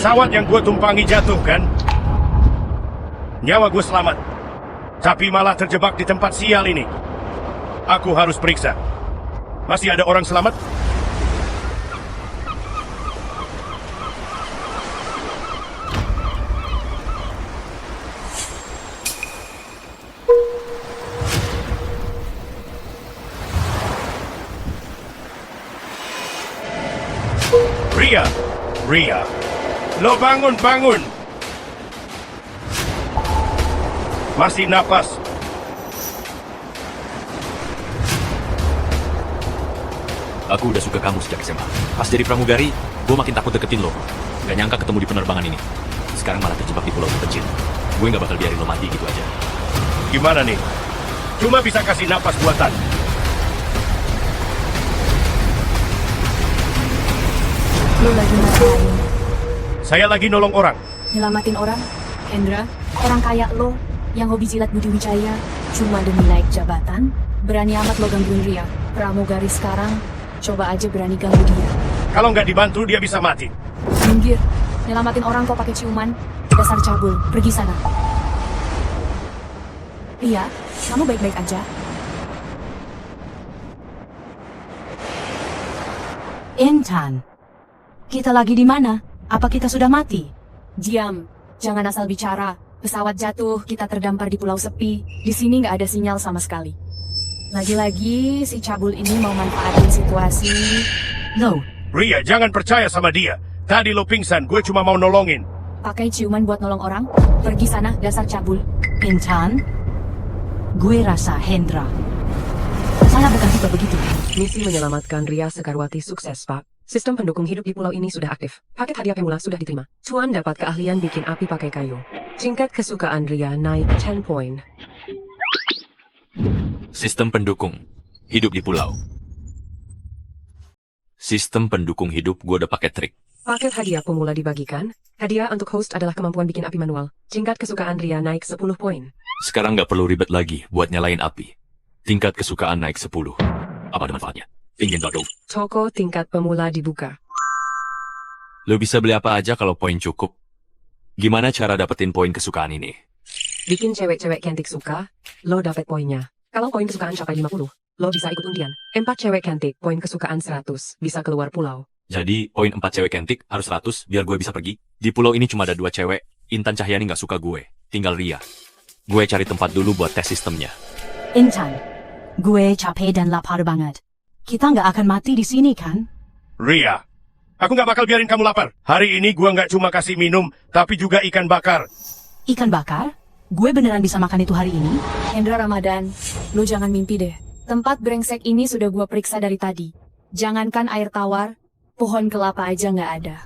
Pesawat yang gue tumpangi jatuh, kan? Nyawa gue selamat. Tapi malah terjebak di tempat sial ini. Aku harus periksa. Masih ada orang selamat? Ria, lo bangun. Masih napas. Aku udah suka kamu sejak SMA. Pas jadi pramugari, gue makin takut deketin lo. Gak nyangka ketemu di penerbangan ini. Sekarang malah terjebak di pulau terpencil. Gue gak bakal biarin lo mati gitu aja. Gimana nih? Cuma bisa kasih napas buatan. Lo lagi ngapain? Saya lagi nolong orang. Nyelamatin orang? Hendra, orang kayak lo yang hobi jilat Budi Wijaya cuma demi naik jabatan? Berani amat lo gangguin Ria. Pramugari sekarang, coba aja berani ganggu dia. Kalau nggak dibantu, dia bisa mati. Minggir, nyelamatin orang kok pakai ciuman? Dasar cabul, pergi sana. Ria, kamu baik-baik aja? Intan, kita lagi di mana? Apa kita sudah mati? Diam, jangan asal bicara. Pesawat jatuh, kita terdampar di pulau sepi. Di sini nggak ada sinyal sama sekali. Lagi-lagi si cabul ini mau manfaatin situasi. Lo, Ria, jangan percaya sama dia. Tadi lo pingsan, gue cuma mau nolongin. Pakai ciuman buat nolong orang? Pergi sana, dasar cabul. Intan, gue rasa Hendra. Saya bukan tipe begitu. Misi menyelamatkan Ria Sekarwati sukses, Pak. Sistem pendukung hidup di pulau ini sudah aktif. Paket hadiah pemula sudah diterima. Tuan dapat keahlian bikin api pakai kayu. Tingkat kesukaan Ria naik 10 poin. Sistem pendukung hidup di pulau. Sistem pendukung hidup gue udah pakai trik. Paket hadiah pemula dibagikan. Hadiah untuk host adalah kemampuan bikin api manual. Tingkat kesukaan Ria naik 10 poin. Sekarang nggak perlu ribet lagi buat nyalain api. Tingkat kesukaan naik 10. Apa ada manfaatnya? Ingin dodol. Toko tingkat pemula dibuka. Lo bisa beli apa aja kalau poin cukup. Gimana cara dapetin poin kesukaan ini? Bikin cewek-cewek cantik suka, lo dapet poinnya. Kalau poin kesukaan capai 50, lo bisa ikut undian. 4 cewek cantik, poin kesukaan 100, bisa keluar pulau. Jadi, poin 4 cewek cantik harus 100 biar gue bisa pergi. Di pulau ini cuma ada 2 cewek. Intan Cahyani nggak suka gue. Tinggal Ria. Gue cari tempat dulu buat tes sistemnya. Intan, gue capek dan lapar banget. Kita nggak akan mati di sini, kan? Ria, aku nggak bakal biarin kamu lapar. Hari ini gue nggak cuma kasih minum, tapi juga ikan bakar. Ikan bakar? Gue beneran bisa makan itu hari ini? Hendra Ramadan, lo jangan mimpi deh. Tempat brengsek ini sudah gua periksa dari tadi. Jangankan air tawar, pohon kelapa aja nggak ada.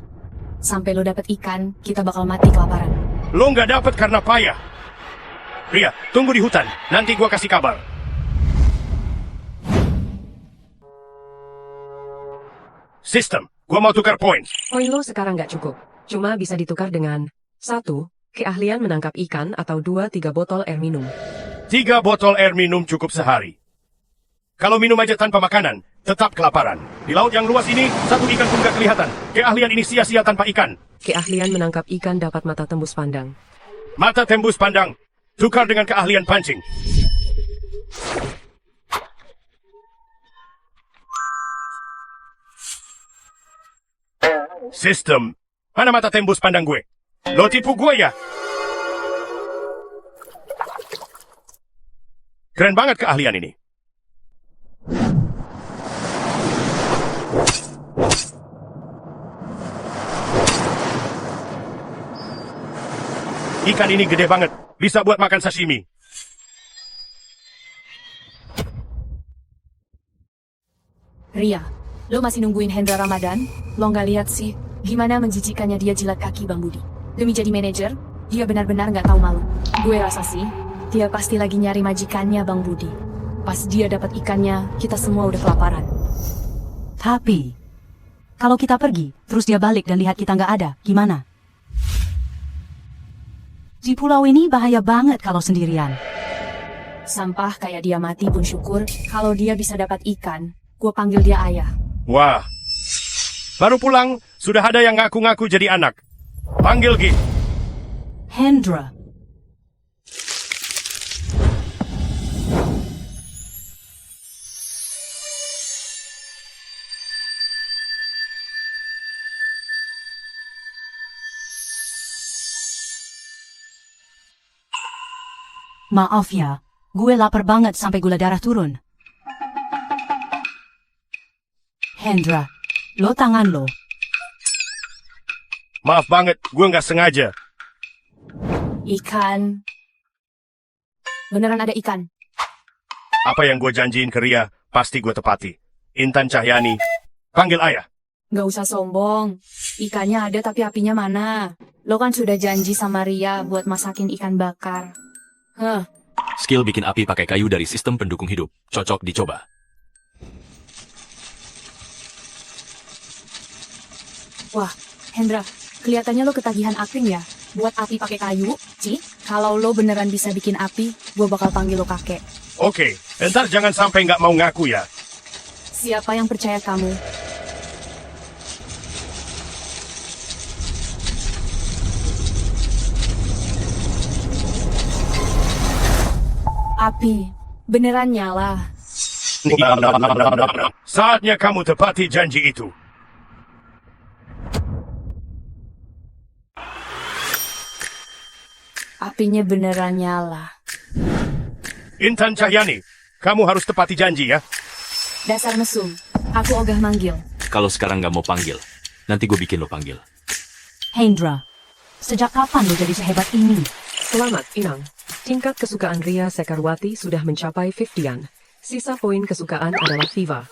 Sampai lo dapet ikan, kita bakal mati kelaparan. Lo nggak dapet karena payah. Ria, tunggu di hutan. Nanti gue kasih kabar. Sistem, gue mau tukar poin. Poin lo sekarang nggak cukup. Cuma bisa ditukar dengan 1. Keahlian menangkap ikan atau 2-3 botol air minum. 3 botol air minum cukup sehari. Kalau minum aja tanpa makanan, tetap kelaparan. Di laut yang luas ini, 1 ikan pun gak kelihatan. Keahlian ini sia-sia tanpa ikan. Keahlian menangkap ikan dapat mata tembus pandang. Mata tembus pandang. Tukar dengan keahlian pancing. Sistem. Mana mata tembus pandang gue? Lo tipu gue ya? Keren banget keahlian ini. Ikan ini gede banget. Bisa buat makan sashimi. Ria, lo masih nungguin Hendra Ramadan? Lo nggak lihat sih, gimana menjijikannya dia jilat kaki Bang Budi. Demi jadi manajer, dia benar-benar nggak tahu malu. Gue rasa sih, dia pasti lagi nyari majikannya Bang Budi. Pas dia dapat ikannya, kita semua udah kelaparan. Tapi, kalau kita pergi, terus dia balik dan lihat kita nggak ada, gimana? Di pulau ini bahaya banget kalau sendirian. Sampah kayak dia mati pun syukur, kalau dia bisa dapat ikan, gue panggil dia ayah. Wah, baru pulang, sudah ada yang ngaku-ngaku jadi anak. Panggil Git. Hendra. Maaf ya, gue lapar banget sampai gula darah turun. Hendra, lo tangan lo. Maaf banget, gue nggak sengaja. Ikan. Beneran ada ikan. Apa yang gue janjiin ke Ria, pasti gue tepati. Intan Cahyani, panggil ayah. Gak usah sombong. Ikannya ada tapi apinya mana? Lo kan sudah janji sama Ria buat masakin ikan bakar. Skill bikin api pakai kayu dari sistem pendukung hidup. Cocok dicoba. Wah, Hendra, kelihatannya lo ketagihan acting ya. Buat api pakai kayu, Ci. Kalau lo beneran bisa bikin api, gue bakal panggil lo kakek. Oke, ntar jangan sampai nggak mau ngaku ya. Siapa yang percaya kamu? Api, beneran nyala. Saatnya kamu tepati janji itu. Apinya beneran nyala. Intan Cahyani, kamu harus tepati janji ya. Dasar mesum, aku ogah manggil. Kalau sekarang nggak mau panggil, nanti gue bikin lo panggil. Hendra, sejak kapan lo jadi sehebat ini? Selamat, Inang. Tingkat kesukaan Ria Sekarwati sudah mencapai 50-an. Sisa poin kesukaan adalah Viva.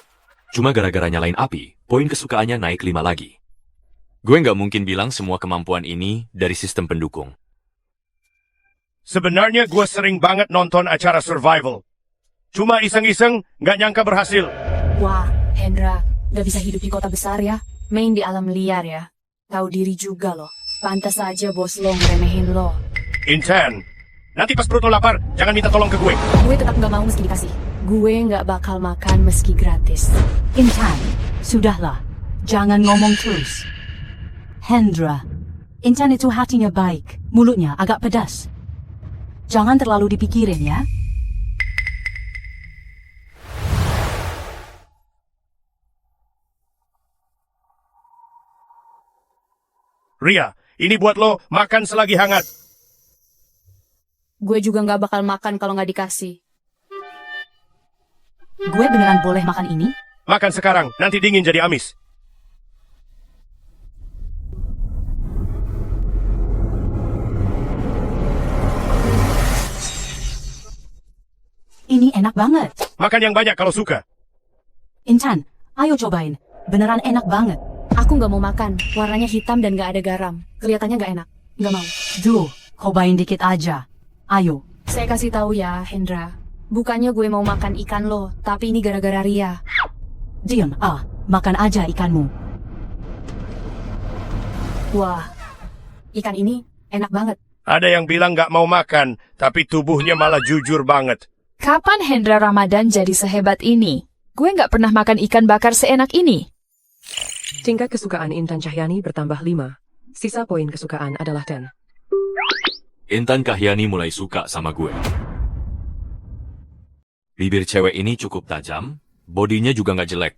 Cuma gara-gara nyalain api, poin kesukaannya naik 5 lagi. Gue nggak mungkin bilang semua kemampuan ini dari sistem pendukung. Sebenarnya gue sering banget nonton acara survival. Cuma iseng-iseng, nggak nyangka berhasil. Wah, Hendra, gak bisa hidup di kota besar ya. Main di alam liar ya. Tahu diri juga loh. Pantas aja bos lo ngeremehin lo. Intan, nanti pas perut lo lapar, jangan minta tolong ke gue. Gue tetap gak mau meski dikasih. Gue gak bakal makan meski gratis. Intan, sudahlah. Jangan ngomong terus. Hendra, Intan itu hatinya baik, mulutnya agak pedas. Jangan terlalu dipikirin ya. Ria, ini buat lo, makan selagi hangat. Gue juga gak bakal makan kalau gak dikasih. Gue beneran boleh makan ini? Makan sekarang, nanti dingin jadi amis. Ini enak banget. Makan yang banyak kalau suka. Intan, ayo cobain. Beneran enak banget. Aku gak mau makan. Warnanya hitam dan gak ada garam. Kelihatannya gak enak. Gak mau. Duh, cobain dikit aja. Ayo. Saya kasih tahu ya, Hendra. Bukannya gue mau makan ikan lo, tapi ini gara-gara Ria. Diam, makan aja ikanmu. Wah, ikan ini enak banget. Ada yang bilang nggak mau makan, tapi tubuhnya malah jujur banget. Kapan Hendra Ramadan jadi sehebat ini? Gue nggak pernah makan ikan bakar seenak ini. Tingkat kesukaan Intan Cahyani bertambah 5. Sisa poin kesukaan adalah 10. Intan Cahyani mulai suka sama gue. Bibir cewek ini cukup tajam, bodinya juga nggak jelek.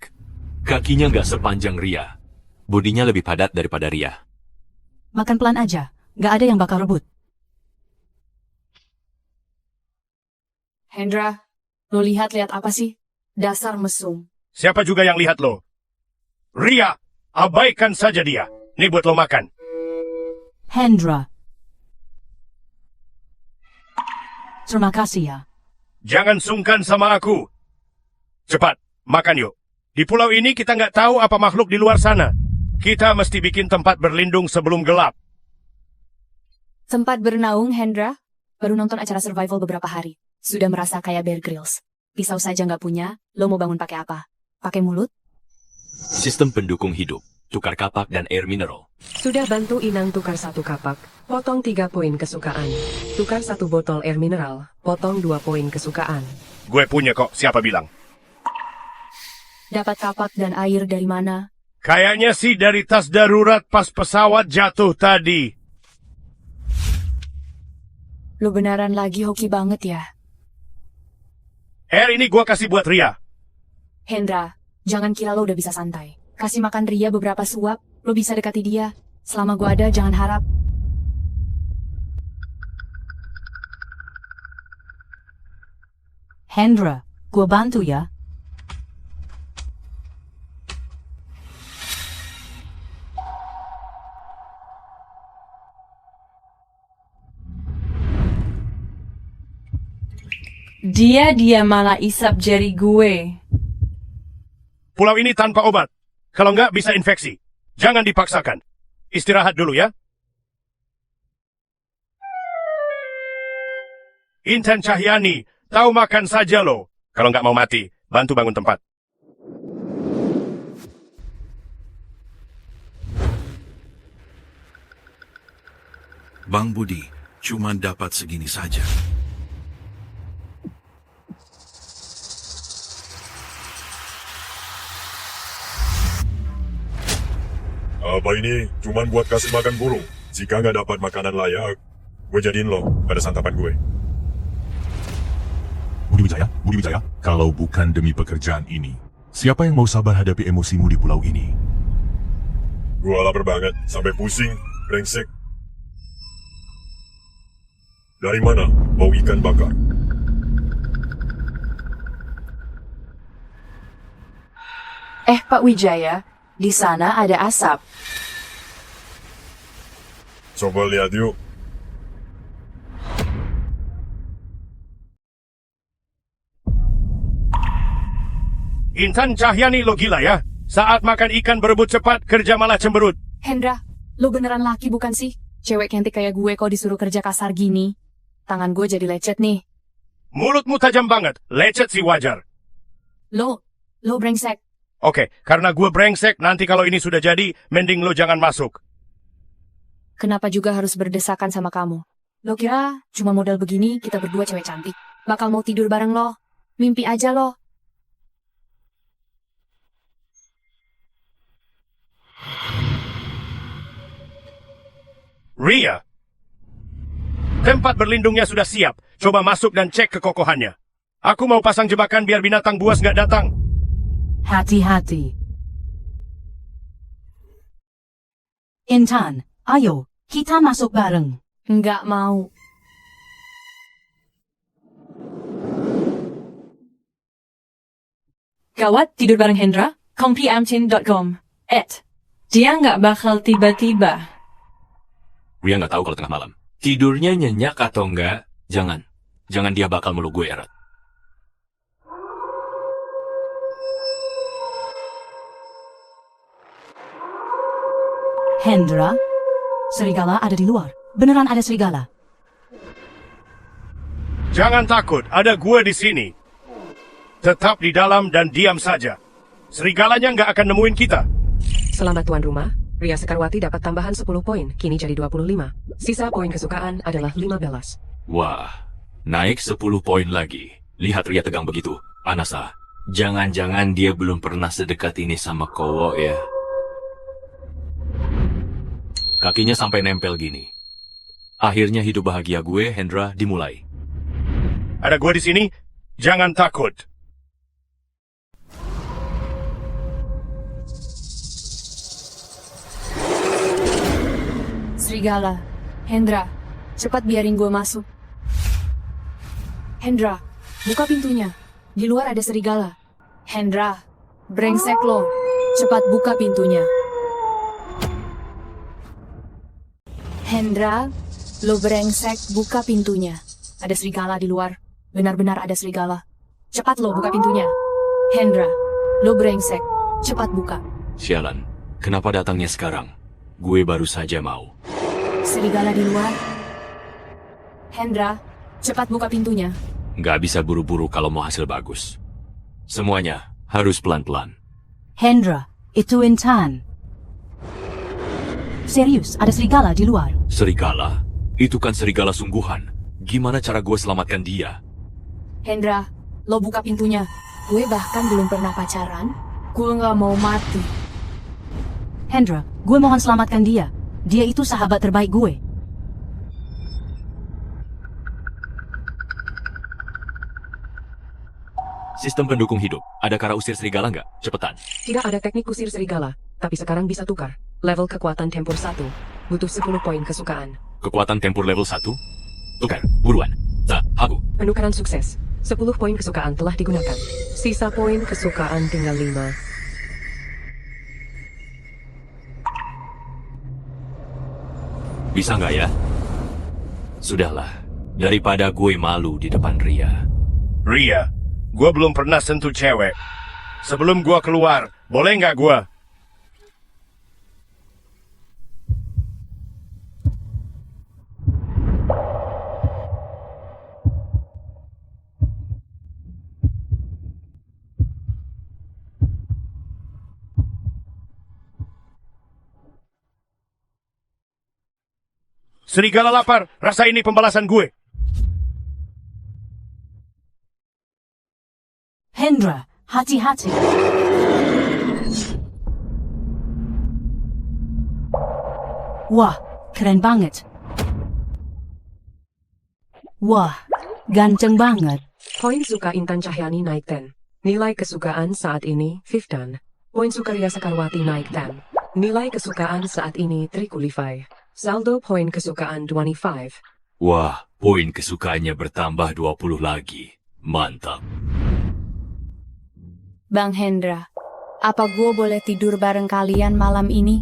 Kakinya nggak sepanjang Ria. Bodinya lebih padat daripada Ria. Makan pelan aja. Nggak ada yang bakal rebut. Hendra, lo lihat apa sih? Dasar mesum. Siapa juga yang lihat lo? Ria, abaikan saja dia. Nih buat lo makan. Hendra. Terima kasih ya. Jangan sungkan sama aku. Cepat, makan yuk. Di pulau ini kita nggak tahu apa makhluk di luar sana. Kita mesti bikin tempat berlindung sebelum gelap. Sempat bernaung, Hendra? Baru nonton acara survival beberapa hari. Sudah merasa kayak Bear Grylls. Pisau saja nggak punya, lo mau bangun pakai apa? Pakai mulut? Sistem pendukung hidup, tukar kapak dan air mineral. Sudah bantu Inang tukar 1 kapak, potong 3 poin kesukaan. Tukar 1 botol air mineral, potong 2 poin kesukaan. Gue punya kok, siapa bilang? Dapat kapak dan air dari mana? Kayaknya sih dari tas darurat pas pesawat jatuh tadi. Lo beneran lagi hoki banget ya. Ini gua kasih buat Ria. Hendra, jangan kira lo udah bisa santai. Kasih makan Ria beberapa suap, lo bisa dekati dia. Selama gua ada, jangan harap. Hendra, gua bantu ya. Dia malah isap jari gue. Pulau ini tanpa obat. Kalau nggak bisa infeksi. Jangan dipaksakan. Istirahat dulu ya. Intan Cahyani, tahu makan saja lo. Kalau nggak mau mati, bantu bangun tempat. Bang Budi, cuma dapat segini saja. Apa ini? Cuman buat kasih makan burung. Jika nggak dapat makanan layak, gue jadiin lo pada santapan gue. Budi Wijaya, kalau bukan demi pekerjaan ini, siapa yang mau sabar hadapi emosimu di pulau ini? Gue lapar banget, sampai pusing, brengsek. Dari mana bau ikan bakar? Pak Wijaya, di sana ada asap. Coba lihat yuk. Intan Cahyani lo gila ya? Saat makan ikan berebut cepat, kerja malah cemberut. Hendra, lo beneran laki bukan sih? Cewek cantik kayak gue kok disuruh kerja kasar gini. Tangan gue jadi lecet nih. Mulutmu tajam banget, lecet sih wajar. Lo brengsek. Oke, karena gue brengsek, nanti kalau ini sudah jadi, mending lo jangan masuk. Kenapa juga harus berdesakan sama kamu? Lo kira cuma modal begini kita berdua cewek cantik? Bakal mau tidur bareng lo? Mimpi aja lo. Ria, tempat berlindungnya sudah siap. Coba masuk dan cek kekokohannya. Aku mau pasang jebakan biar binatang buas nggak datang. Hati-hati. Intan, ayo, kita masuk bareng. Nggak mau. Gawat tidur bareng Hendra, kompliamchin.com. Dia nggak bakal tiba-tiba. Ria nggak tahu kalau tengah malam. Tidurnya nyenyak atau enggak, jangan. Jangan dia bakal meluk gue erat. Hendra, serigala ada di luar. Beneran ada serigala. Jangan takut, ada gue di sini. Tetap di dalam dan diam saja. Serigalanya nggak akan nemuin kita. Selamat tuan rumah. Ria Sekarwati dapat tambahan 10 poin, kini jadi 25. Sisa poin kesukaan adalah 15. Wah, naik 10 poin lagi. Lihat Ria tegang begitu. Anasa, jangan-jangan dia belum pernah sedekat ini sama Kowo ya. Kakinya sampai nempel gini. Akhirnya hidup bahagia gue, Hendra, dimulai. Ada gue di sini, jangan takut. Serigala. Hendra, cepat biarin gue masuk. Hendra, buka pintunya. Di luar ada serigala. Hendra, brengsek lo. Cepat buka pintunya. Hendra, lo brengsek, buka pintunya. Ada serigala di luar. Benar-benar ada serigala. Cepat lo buka pintunya. Hendra, lo brengsek. Cepat buka. Sialan, kenapa datangnya sekarang? Gue baru saja mau. Serigala di luar. Hendra, cepat buka pintunya. Nggak bisa buru-buru kalau mau hasil bagus. Semuanya harus pelan-pelan. Hendra, itu Intan. Serius, ada serigala di luar. Serigala? Itu kan serigala sungguhan. Gimana cara gue selamatkan dia? Hendra, lo buka pintunya. Gue bahkan belum pernah pacaran. Gue nggak mau mati. Hendra, gue mohon selamatkan dia. Dia itu sahabat terbaik gue. Sistem pendukung hidup. Ada cara usir serigala nggak? Cepetan. Tidak ada teknik usir serigala, tapi sekarang bisa tukar. Level kekuatan tempur 1. Butuh 10 poin kesukaan. Kekuatan tempur level 1? Tukar, buruan. Aku. Penukaran sukses. 10 poin kesukaan telah digunakan. Sisa poin kesukaan tinggal 5. Bisa nggak ya? Sudahlah. Daripada gue malu di depan Ria. Ria, gue belum pernah sentuh cewek. Sebelum gue keluar, boleh nggak gue? Serigala lapar, rasa ini pembalasan gue. Hendra, hati-hati. Wah, keren banget. Wah, ganteng banget. Poin suka Intan Cahyani naik 10. Nilai kesukaan saat ini 15. Poin suka Ria Sekarwati naik 10. Nilai kesukaan saat ini Trikulify. Saldo poin kesukaan 25. Wah, poin kesukaannya bertambah 20 lagi. Mantap. Bang Hendra, apa gue boleh tidur bareng kalian malam ini?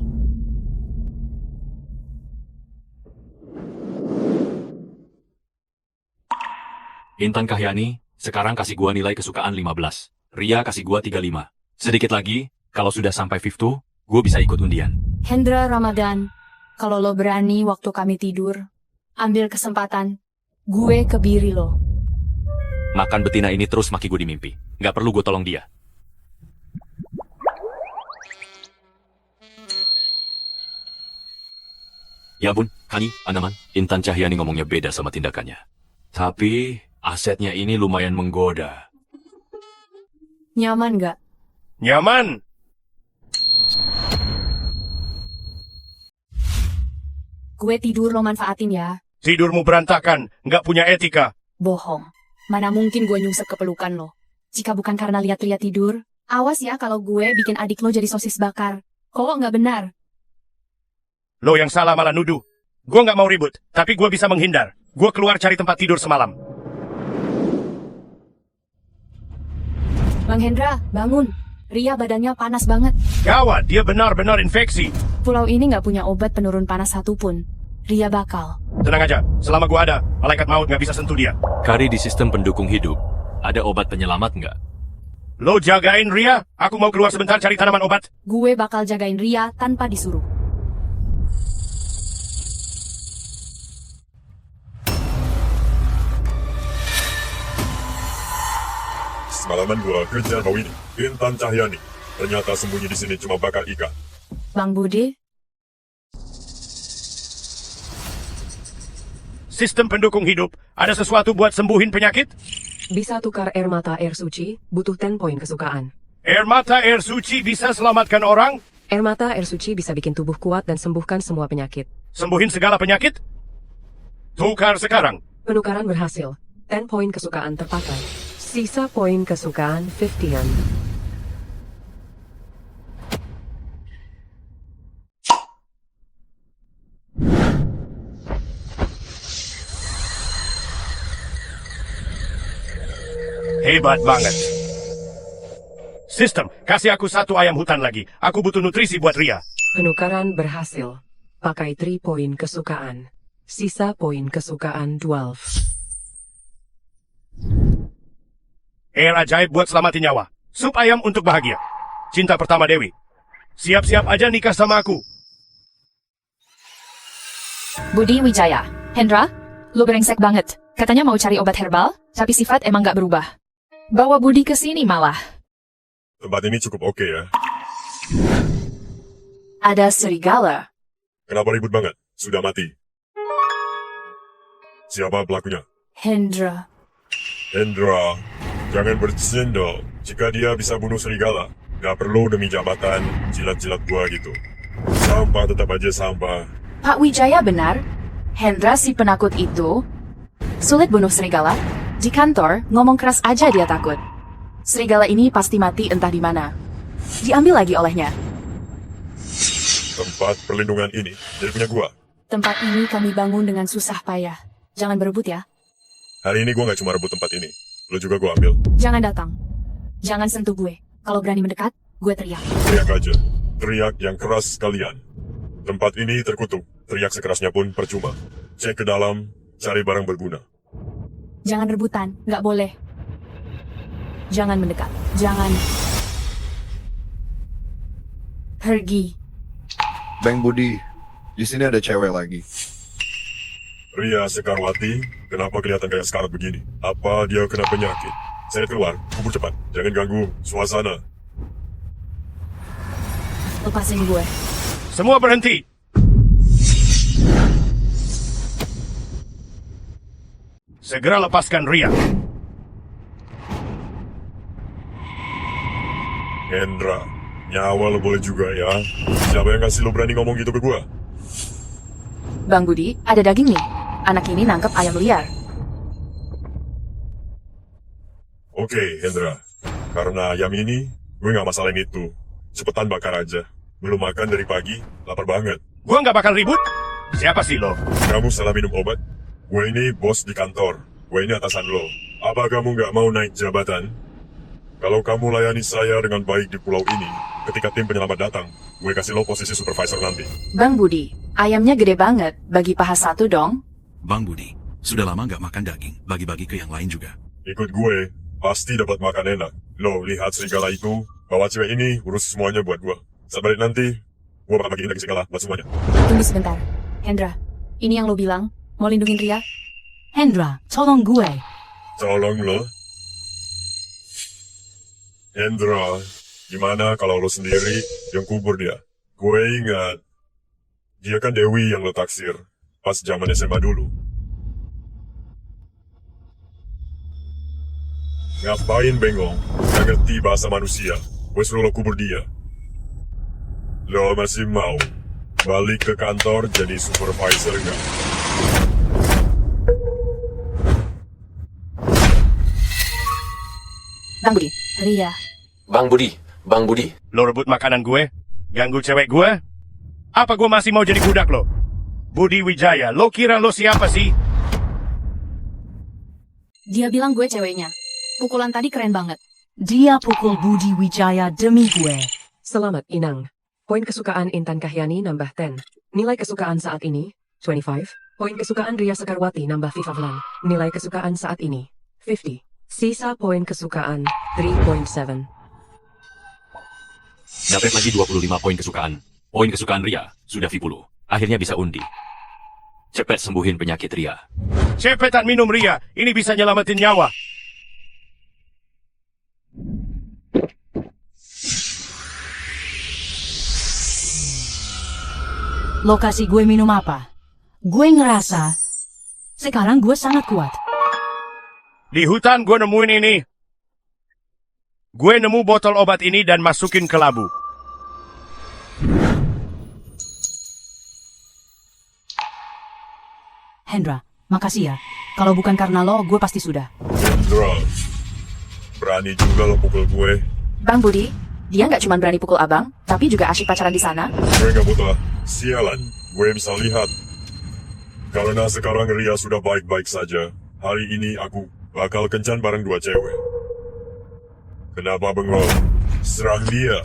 Intan Cahyani, sekarang kasih gua nilai kesukaan 15. Ria kasih gua 35. Sedikit lagi, kalau sudah sampai 50, gua bisa ikut undian. Hendra Ramadan, kalau lo berani waktu kami tidur, ambil kesempatan, gue kebiri lo. Makan betina ini terus maki gue di mimpi. Nggak perlu gue tolong dia. Ya bun, Hani, Anaman, Intan Cahyani ngomongnya beda sama tindakannya. Tapi, asetnya ini lumayan menggoda. Nyaman gak? Nyaman. Gue tidur lo manfaatin ya. Tidurmu berantakan, nggak punya etika. Bohong. Mana mungkin gue nyungsep ke pelukan lo. Jika bukan karena lihat Ria tidur, awas ya kalau gue bikin adik lo jadi sosis bakar. Kok nggak benar? Lo yang salah malah nuduh. Gue nggak mau ribut, tapi gue bisa menghindar. Gue keluar cari tempat tidur semalam. Bang Hendra, bangun. Ria badannya panas banget. Gawat, dia benar-benar infeksi. Pulau ini nggak punya obat penurun panas satupun. Ria bakal. Tenang aja, selama gue ada, malaikat maut nggak bisa sentuh dia. Kari di sistem pendukung hidup, ada obat penyelamat nggak? Lo jagain Ria, aku mau keluar sebentar cari tanaman obat. Gue bakal jagain Ria tanpa disuruh. Semalaman gua kejar bau ini, Intan Cahyani. Ternyata sembunyi di sini cuma bakar ikan. Bang Budi, Sistem pendukung hidup, ada sesuatu buat sembuhin penyakit? Bisa tukar air mata air suci, butuh 10 poin kesukaan. Air mata air suci bisa selamatkan orang? Air mata air suci bisa bikin tubuh kuat dan sembuhkan semua penyakit. Sembuhin segala penyakit? Tukar sekarang. Penukaran berhasil. 10 poin kesukaan terpakai. Sisa poin kesukaan 15. Hebat banget. Sistem, kasih aku satu ayam hutan lagi. Aku butuh nutrisi buat Ria. Penukaran berhasil. Pakai 3 poin kesukaan. Sisa poin kesukaan 12. Air ajaib buat selamatin nyawa. Sup ayam untuk bahagia. Cinta pertama Dewi. Siap-siap aja nikah sama aku. Budi Wijaya. Hendra, lu brengsek banget. Katanya mau cari obat herbal, tapi sifat emang gak berubah. Bawa Budi ke sini malah. Tempat ini cukup oke ya. ada serigala. Kenapa ribut banget? Sudah mati. Siapa pelakunya? Hendra. Hendra, jangan bercanda. Jika dia bisa bunuh serigala, gak perlu demi jabatan jilat-jilat gua gitu. Sampah tetap aja sampah. Pak Wijaya benar. Hendra si penakut itu sulit bunuh serigala. Di kantor, ngomong keras aja dia takut. Serigala ini pasti mati entah di mana. Diambil lagi olehnya. Tempat perlindungan ini jadi punya gua. Tempat ini kami bangun dengan susah payah. Jangan berebut ya. Hari ini gua nggak cuma rebut tempat ini. Lo juga gua ambil. Jangan datang. Jangan sentuh gue. Kalau berani mendekat, gue teriak. Teriak aja. Teriak yang keras sekalian. Tempat ini terkutuk. Teriak sekerasnya pun percuma. Cek ke dalam, cari barang berguna. Jangan rebutan, nggak boleh. Jangan mendekat. Jangan. Pergi. Bang Budi, di sini ada cewek lagi. Ria Sekarwati, kenapa kelihatan kayak sekarat begini? Apa dia kena penyakit? Saya keluar, kubur cepat. Jangan ganggu suasana. Lepasin gue. Semua berhenti. Segera lepaskan Ria. Hendra, nyawa lo boleh juga ya. Siapa yang kasih lo berani ngomong gitu ke gua? Bang Budi, ada daging nih. Anak ini nangkep ayam liar. Oke, Hendra. Karena ayam ini, gue nggak masalahin itu. Cepetan bakar aja. Belum makan dari pagi, lapar banget. Gua nggak bakal ribut. Siapa sih lo? Kamu salah minum obat? Gue ini bos di kantor. Gue ini atasan lo. Apa kamu nggak mau naik jabatan? Kalau kamu layani saya dengan baik di pulau ini, ketika tim penyelamat datang, gue kasih lo posisi supervisor nanti. Bang Budi, ayamnya gede banget. Bagi paha satu dong. Bang Budi, sudah lama nggak makan daging. Bagi-bagi ke yang lain juga. Ikut gue, pasti dapat makan enak. Lo lihat serigala itu, bawa cewek ini, urus semuanya buat gue. Saat balik nanti, gue bakal bagiin daging serigala buat semuanya. Tunggu sebentar. Hendra, ini yang lo bilang? Mau lindungin Ria? Hendra, tolong gue. Tolong lo. Hendra, gimana kalau lo sendiri yang kubur dia? Gue ingat, dia kan Dewi yang lo taksir pas zaman SMA dulu. Ngapain bengong? Gak ngerti bahasa manusia. Gue suruh lo kubur dia. Lo masih mau balik ke kantor jadi supervisor nggak? Bang Budi. Ria. Bang Budi. Lo rebut makanan gue? Ganggu cewek gue? Apa gue masih mau jadi budak lo? Budi Wijaya, lo kira lo siapa sih? Dia bilang gue ceweknya. Pukulan tadi keren banget. Dia pukul Budi Wijaya demi gue. Selamat, Inang. Poin kesukaan Intan Kahyani nambah 10. Nilai kesukaan saat ini, 25. Poin kesukaan Ria Sekarwati nambah 15. Nilai kesukaan saat ini, 50. Sisa poin kesukaan, 3.7. Dapat lagi 25 poin kesukaan. Poin kesukaan Ria sudah 50. Akhirnya bisa undi. Cepet sembuhin penyakit Ria. Cepetan minum Ria. Ini bisa nyelamatin nyawa. Lo kasih gue minum apa? Gue ngerasa sekarang gue sangat kuat. Di hutan gue nemuin ini. Gue nemu botol obat ini dan masukin ke labu. Hendra, makasih ya. Kalau bukan karena lo, gue pasti sudah. Hendra, berani juga lo pukul gue. Bang Budi, dia nggak cuma berani pukul abang, tapi juga asyik pacaran di sana. Gue nggak buta. Sialan, gue bisa lihat. Karena sekarang Ria sudah baik-baik saja, hari ini aku bakal kencan bareng 2 cewek. Kenapa bengong? Serang dia.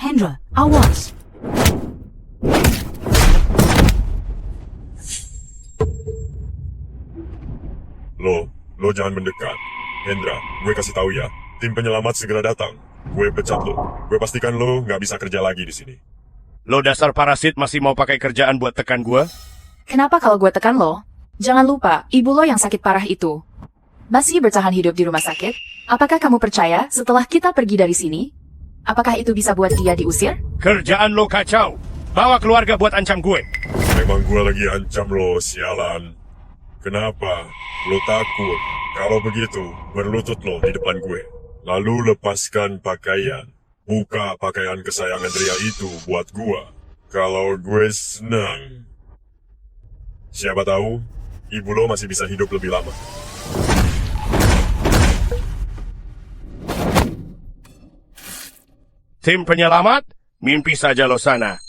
Hendra, awas. Lo jangan mendekat. Hendra, gue kasih tahu ya, tim penyelamat segera datang. Gue pecat lo. Gue pastikan lo nggak bisa kerja lagi di sini. Lo dasar parasit masih mau pakai kerjaan buat tekan gue? Kenapa kalau gue tekan lo? Jangan lupa, ibu lo yang sakit parah itu masih bertahan hidup di rumah sakit. Apakah kamu percaya setelah kita pergi dari sini? Apakah itu bisa buat dia diusir? Kerjaan lo kacau. Bawa keluarga buat ancam gue. Memang gue lagi ancam lo, sialan. Kenapa? Lo takut? Kalau begitu, berlutut lo di depan gue. Lalu lepaskan pakaian. Buka pakaian kesayangan Ria itu buat gua. Kalau gue senang. Siapa tahu, ibu lo masih bisa hidup lebih lama. Tim penyelamat, mimpi saja lo sana.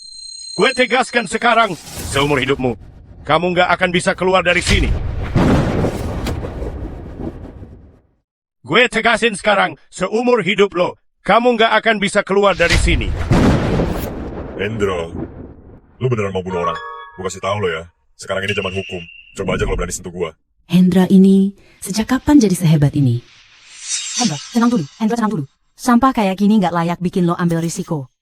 Gue tegaskan sekarang, seumur hidupmu, kamu nggak akan bisa keluar dari sini. Gue tegasin sekarang, seumur hidup lo, kamu nggak akan bisa keluar dari sini. Hendra, lu beneran mau bunuh orang? Gue kasih tahu lo ya, sekarang ini zaman hukum. Coba aja kalau berani sentuh gua. Hendra ini, sejak kapan jadi sehebat ini? Hendra, tenang dulu. Sampah kayak gini nggak layak bikin lo ambil risiko.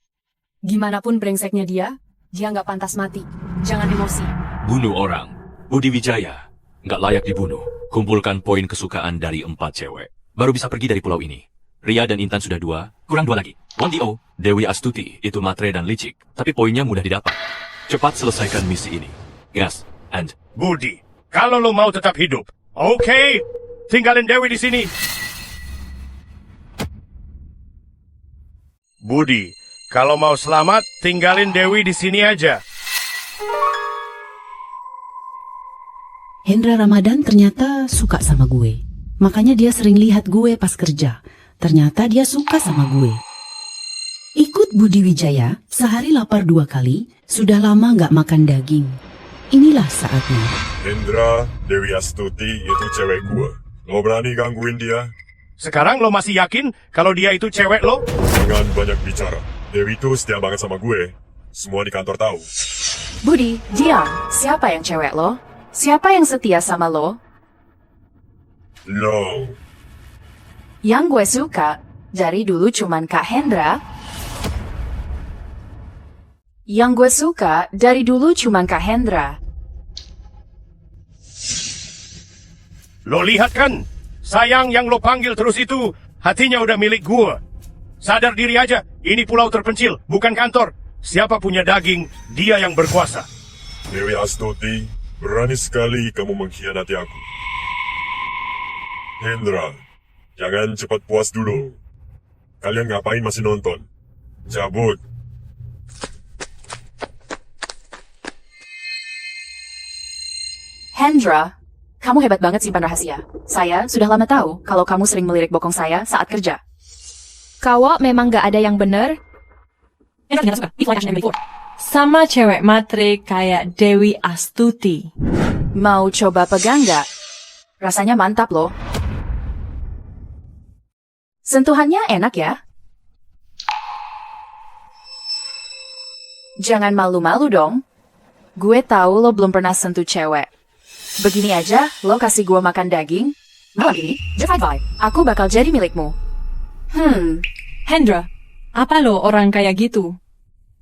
Gimana pun brengseknya dia nggak pantas mati. Jangan emosi. Bunuh orang. Budi Wijaya. Nggak layak dibunuh. Kumpulkan poin kesukaan dari 4 cewek. Baru bisa pergi dari pulau ini. Ria dan Intan sudah 2, kurang 2 lagi. 1DO, Dewi Astuti, itu matre dan licik. Tapi poinnya mudah didapat. Cepat selesaikan misi ini. Gas, and... Budi, kalau lo mau tetap hidup, oke, tinggalin Dewi di sini. Budi, kalau mau selamat, tinggalin Dewi di sini aja. Hendra Ramadan ternyata suka sama gue. Makanya dia sering lihat gue pas kerja. Ternyata dia suka sama gue. Ikut Budi Wijaya, sehari lapar 2 kali, sudah lama nggak makan daging. Inilah saatnya. Hendra, Dewi Astuti itu cewek gua. Lo berani gangguin dia? Sekarang lo masih yakin kalau dia itu cewek lo? Jangan banyak bicara. Dewi itu setia banget sama gue. Semua di kantor tahu. Budi, diam. Siapa yang cewek lo? Siapa yang setia sama lo? No. Yang gue suka, dari dulu cuman Kak Hendra. Yang gue suka, dari dulu cuman Kak Hendra. Lo lihat kan? Sayang yang lo panggil terus itu, hatinya udah milik gua. Sadar diri aja, ini pulau terpencil, bukan kantor. Siapa punya daging, dia yang berkuasa. Dewi Astuti, berani sekali kamu mengkhianati aku. Hendra, jangan cepat puas dulu. Kalian ngapain masih nonton? Cabut. Hendra, kamu hebat banget simpan rahasia. Saya sudah lama tahu kalau kamu sering melirik bokong saya saat kerja. Kawak memang gak ada yang bener. Sama cewek matre kayak Dewi Astuti. Mau coba pegang gak? Rasanya mantap loh. Sentuhannya enak ya? Jangan malu-malu dong. Gue tahu lo belum pernah sentuh cewek. Begini aja, lo kasih gue makan daging. Malam ini, just vibe. Aku bakal jadi milikmu. Hendra, apa lo orang kayak gitu?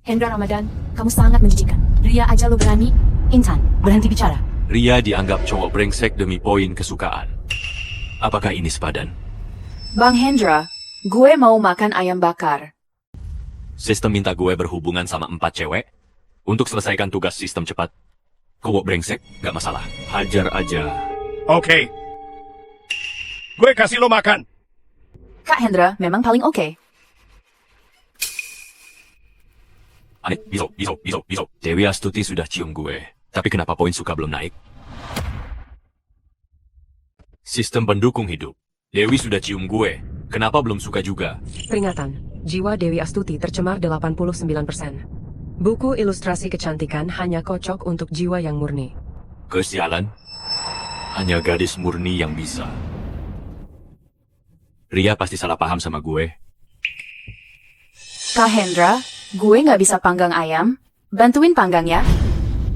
Hendra Ramadan, kamu sangat menjijikan. Ria aja lo berani. Intan, berhenti bicara. Ria dianggap cowok brengsek demi poin kesukaan. Apakah ini sepadan? Bang Hendra, gue mau makan ayam bakar. Sistem minta gue berhubungan sama 4 cewek untuk selesaikan tugas sistem cepat. Cowok brengsek, gak masalah. Hajar aja. Oke. Gue kasih lo makan. Kak Hendra memang paling oke. Aneh, bisa. Dewi Astuti sudah cium gue. Tapi kenapa poin suka belum naik? Sistem pendukung hidup. Dewi sudah cium gue. Kenapa belum suka juga? Peringatan, jiwa Dewi Astuti tercemar 89%. Buku ilustrasi kecantikan hanya kocok untuk jiwa yang murni. Kesialan. Hanya gadis murni yang bisa. Ria pasti salah paham sama gue. Kak Hendra, gue nggak bisa panggang ayam. Bantuin panggang ya.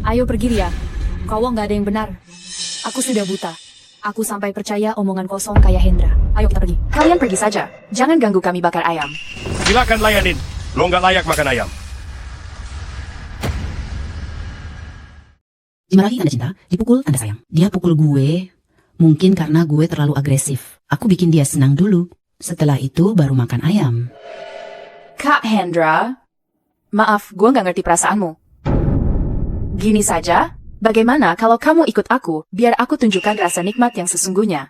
Ayo pergi Ria. Kawak gak ada yang benar. Aku sudah buta. Aku sampai percaya omongan kosong kayak Hendra. Ayo kita pergi. Kalian pergi saja. Jangan ganggu kami bakar ayam. Silakan layanin. Lo nggak layak makan ayam. Dimarahi tanda cinta, dipukul tanda sayang. Dia pukul gue, mungkin karena gue terlalu agresif. Aku bikin dia senang dulu. Setelah itu baru makan ayam. Kak Hendra, maaf, gue nggak ngerti perasaanmu. Gini saja, bagaimana kalau kamu ikut aku, biar aku tunjukkan rasa nikmat yang sesungguhnya.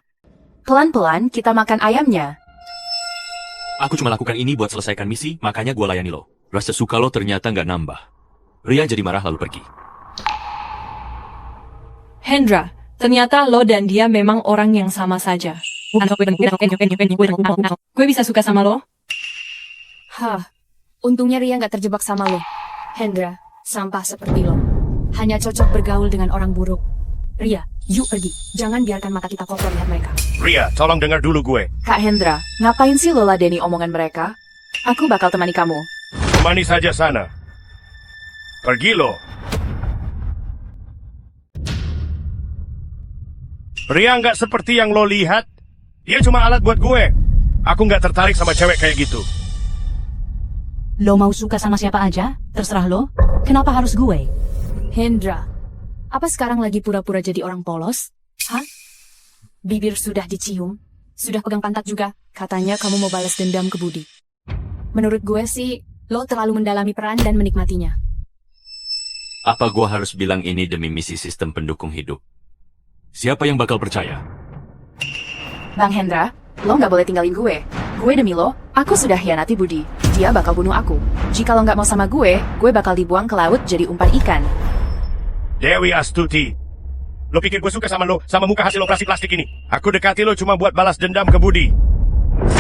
Pelan-pelan kita makan ayamnya. Aku cuma lakukan ini buat selesaikan misi, makanya gua layani lo. Rasa suka lo ternyata nggak nambah. Ria jadi marah lalu pergi. Hendra, ternyata lo dan dia memang orang yang sama saja. Gue bisa suka sama lo? Hah, untungnya Ria nggak terjebak sama lo. Hendra, sampah seperti lo. Hanya cocok bergaul dengan orang buruk. Ria, yuk pergi. Jangan biarkan mata kita kotor lihat mereka. Ria, tolong dengar dulu gue. Kak Hendra, ngapain sih lo ladeni omongan mereka? Aku bakal temani kamu. Temani saja sana. Pergi lo. Ria nggak seperti yang lo lihat. Dia cuma alat buat gue. Aku nggak tertarik sama cewek kayak gitu. Lo mau suka sama siapa aja? Terserah lo. Kenapa harus gue? Hendra, apa sekarang lagi pura-pura jadi orang polos? Hah? Bibir sudah dicium, sudah pegang pantat juga. Katanya kamu mau balas dendam ke Budi. Menurut gue sih, lo terlalu mendalami peran dan menikmatinya. Apa gua harus bilang ini demi misi sistem pendukung hidup? Siapa yang bakal percaya? Bang Hendra, lo nggak boleh tinggalin gue. Gue demi lo, aku sudah hianati Budi. Dia bakal bunuh aku. Jika lo nggak mau sama gue bakal dibuang ke laut jadi umpan ikan. Dewi Astuti. Lo pikir gue suka sama lo, sama muka hasil operasi plastik ini? Aku dekati lo cuma buat balas dendam ke Budi.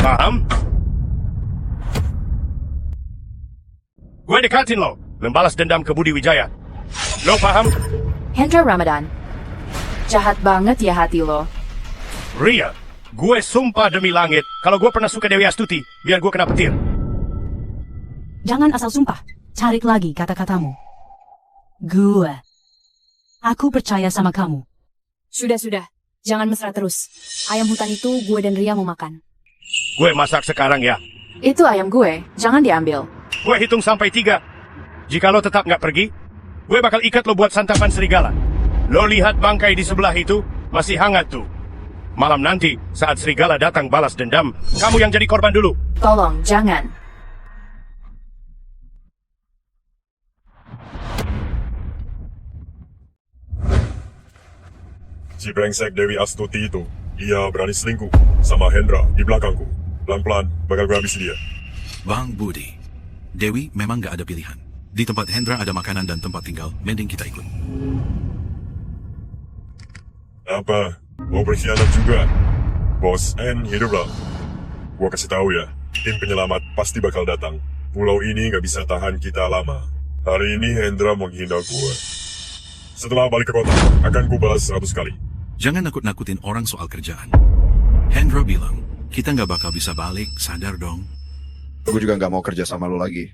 Paham? Gue dekatin lo, membalas dendam ke Budi Wijaya. Lo paham? Hendra Ramadan. Jahat banget ya hati lo. Ria, gue sumpah demi langit, kalau gue pernah suka Dewi Astuti, biar gue kena petir. Jangan asal sumpah. Cari lagi kata-katamu. Gue. Aku percaya sama kamu. Sudah. Jangan mesra terus. Ayam hutan itu gue dan Ria mau makan. Gue masak sekarang ya. Itu ayam gue, jangan diambil. Gue hitung sampai 3. Jika lo tetap nggak pergi, gue bakal ikat lo buat santapan serigala. Lo lihat bangkai di sebelah itu, masih hangat tuh. Malam nanti, saat serigala datang balas dendam, kamu yang jadi korban dulu. Tolong, jangan. Si brengsek Dewi Astuti itu, dia berani selingkuh sama Hendra di belakangku. Pelan-pelan bakal gue habisi dia. Bang Budi, Dewi memang nggak ada pilihan. Di tempat Hendra ada makanan dan tempat tinggal, mending kita ikut. Apa? Mau berkhianat juga? Bos N hiduplah. Gua kasih tahu ya, tim penyelamat pasti bakal datang. Pulau ini nggak bisa tahan kita lama. Hari ini Hendra menghina gua. Setelah balik ke kota, akan ku balas 100 kali. Jangan nakut-nakutin orang soal kerjaan. Hendra bilang, kita nggak bakal bisa balik, sadar dong. Gue juga nggak mau kerja sama lo lagi.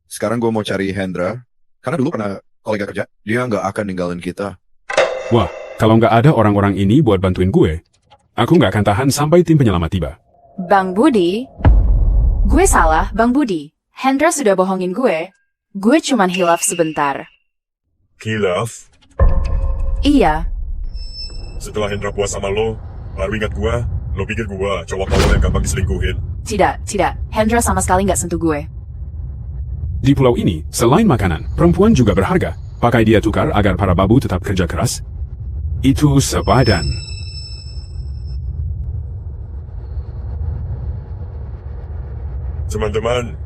Sekarang gue mau cari Hendra, karena dulu pernah kolega kerja. Dia nggak akan ninggalin kita. Wah, kalau nggak ada orang-orang ini buat bantuin gue, aku nggak akan tahan sampai tim penyelamat tiba. Bang Budi? Gue salah, Bang Budi. Hendra sudah bohongin gue. Gue cuman hilaf sebentar. Hilaf? Iya. Setelah Hendra puas sama lo, baru ingat gua, lo pikir gua cowok tolol yang gampang diselingkuhin. Tidak. Hendra sama sekali nggak sentuh gue. Di pulau ini, selain makanan, perempuan juga berharga. Pakai dia tukar agar para babu tetap kerja keras. Itu sepadan. Teman-teman,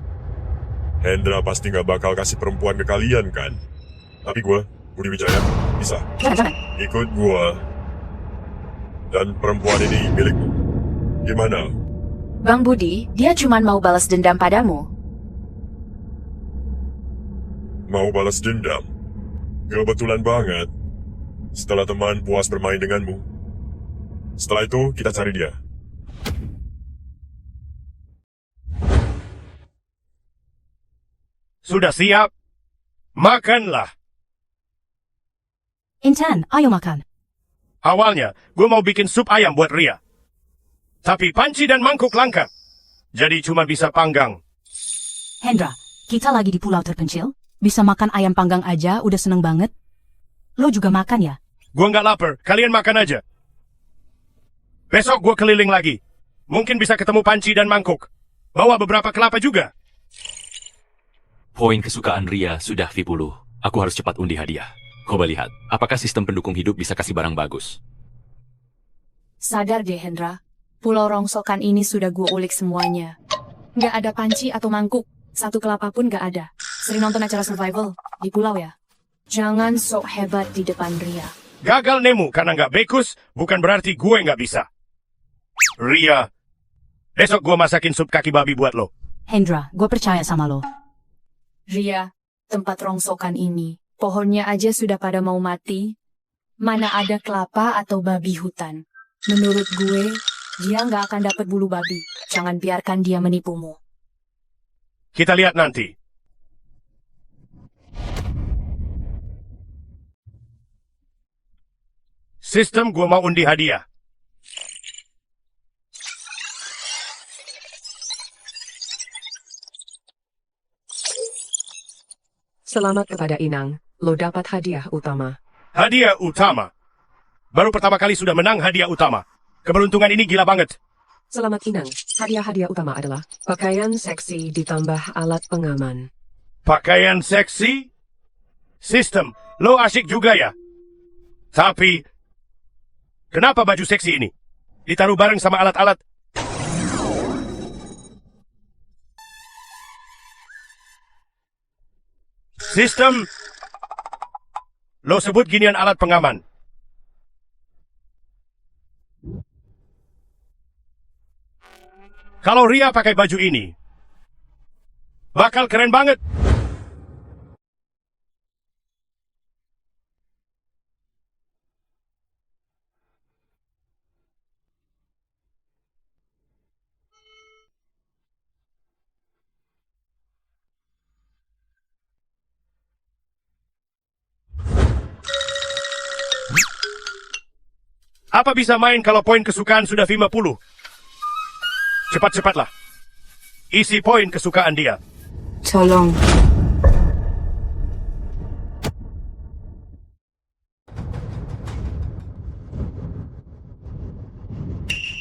Hendra pasti nggak bakal kasih perempuan ke kalian kan? Tapi gua, Budi Wijaya, bisa. Jangan. Ikut gua. Dan perempuan ini milikmu. Gimana? Bang Budi, dia cuman mau balas dendam padamu. Mau balas dendam? Kebetulan banget. Setelah teman puas bermain denganmu. Setelah itu, kita cari dia. Sudah siap? Makanlah. Intan, ayo makan. Awalnya, gue mau bikin sup ayam buat Ria. Tapi panci dan mangkuk langka. Jadi cuma bisa panggang. Hendra, kita lagi di pulau terpencil. Bisa makan ayam panggang aja, udah seneng banget. Lo juga makan ya? Gue nggak lapar, kalian makan aja. Besok gue keliling lagi. Mungkin bisa ketemu panci dan mangkuk. Bawa beberapa kelapa juga. Poin kesukaan Ria sudah V10. Aku harus cepat undi hadiah. Coba lihat, apakah sistem pendukung hidup bisa kasih barang bagus? Sadar deh, Hendra. Pulau rongsokan ini sudah gue ulik semuanya. Nggak ada panci atau mangkuk. Satu kelapa pun nggak ada. Sering nonton acara survival di pulau ya? Jangan sok hebat di depan Ria. Gagal nemu karena nggak bekus, bukan berarti gue nggak bisa. Ria, besok gue masakin sup kaki babi buat lo. Hendra, gue percaya sama lo. Ria, tempat rongsokan ini, pohonnya aja sudah pada mau mati. Mana ada kelapa atau babi hutan. Menurut gue, dia nggak akan dapat bulu babi. Jangan biarkan dia menipumu. Kita lihat nanti. Sistem gue mau undi hadiah. Selamat kepada Inang, lo dapat hadiah utama. Hadiah utama. Baru pertama kali sudah menang hadiah utama. Keberuntungan ini gila banget. Selamat Inang, hadiah utama adalah pakaian seksi ditambah alat pengaman. Pakaian seksi? Sistem, lo asik juga ya? Tapi, kenapa baju seksi ini ditaruh bareng sama alat-alat? Sistem, lo sebut ginian alat pengaman. Kalau Ria pakai baju ini, bakal keren banget. Apa bisa main kalau poin kesukaan sudah 50? Cepat-cepatlah. Isi poin kesukaan dia. Tolong.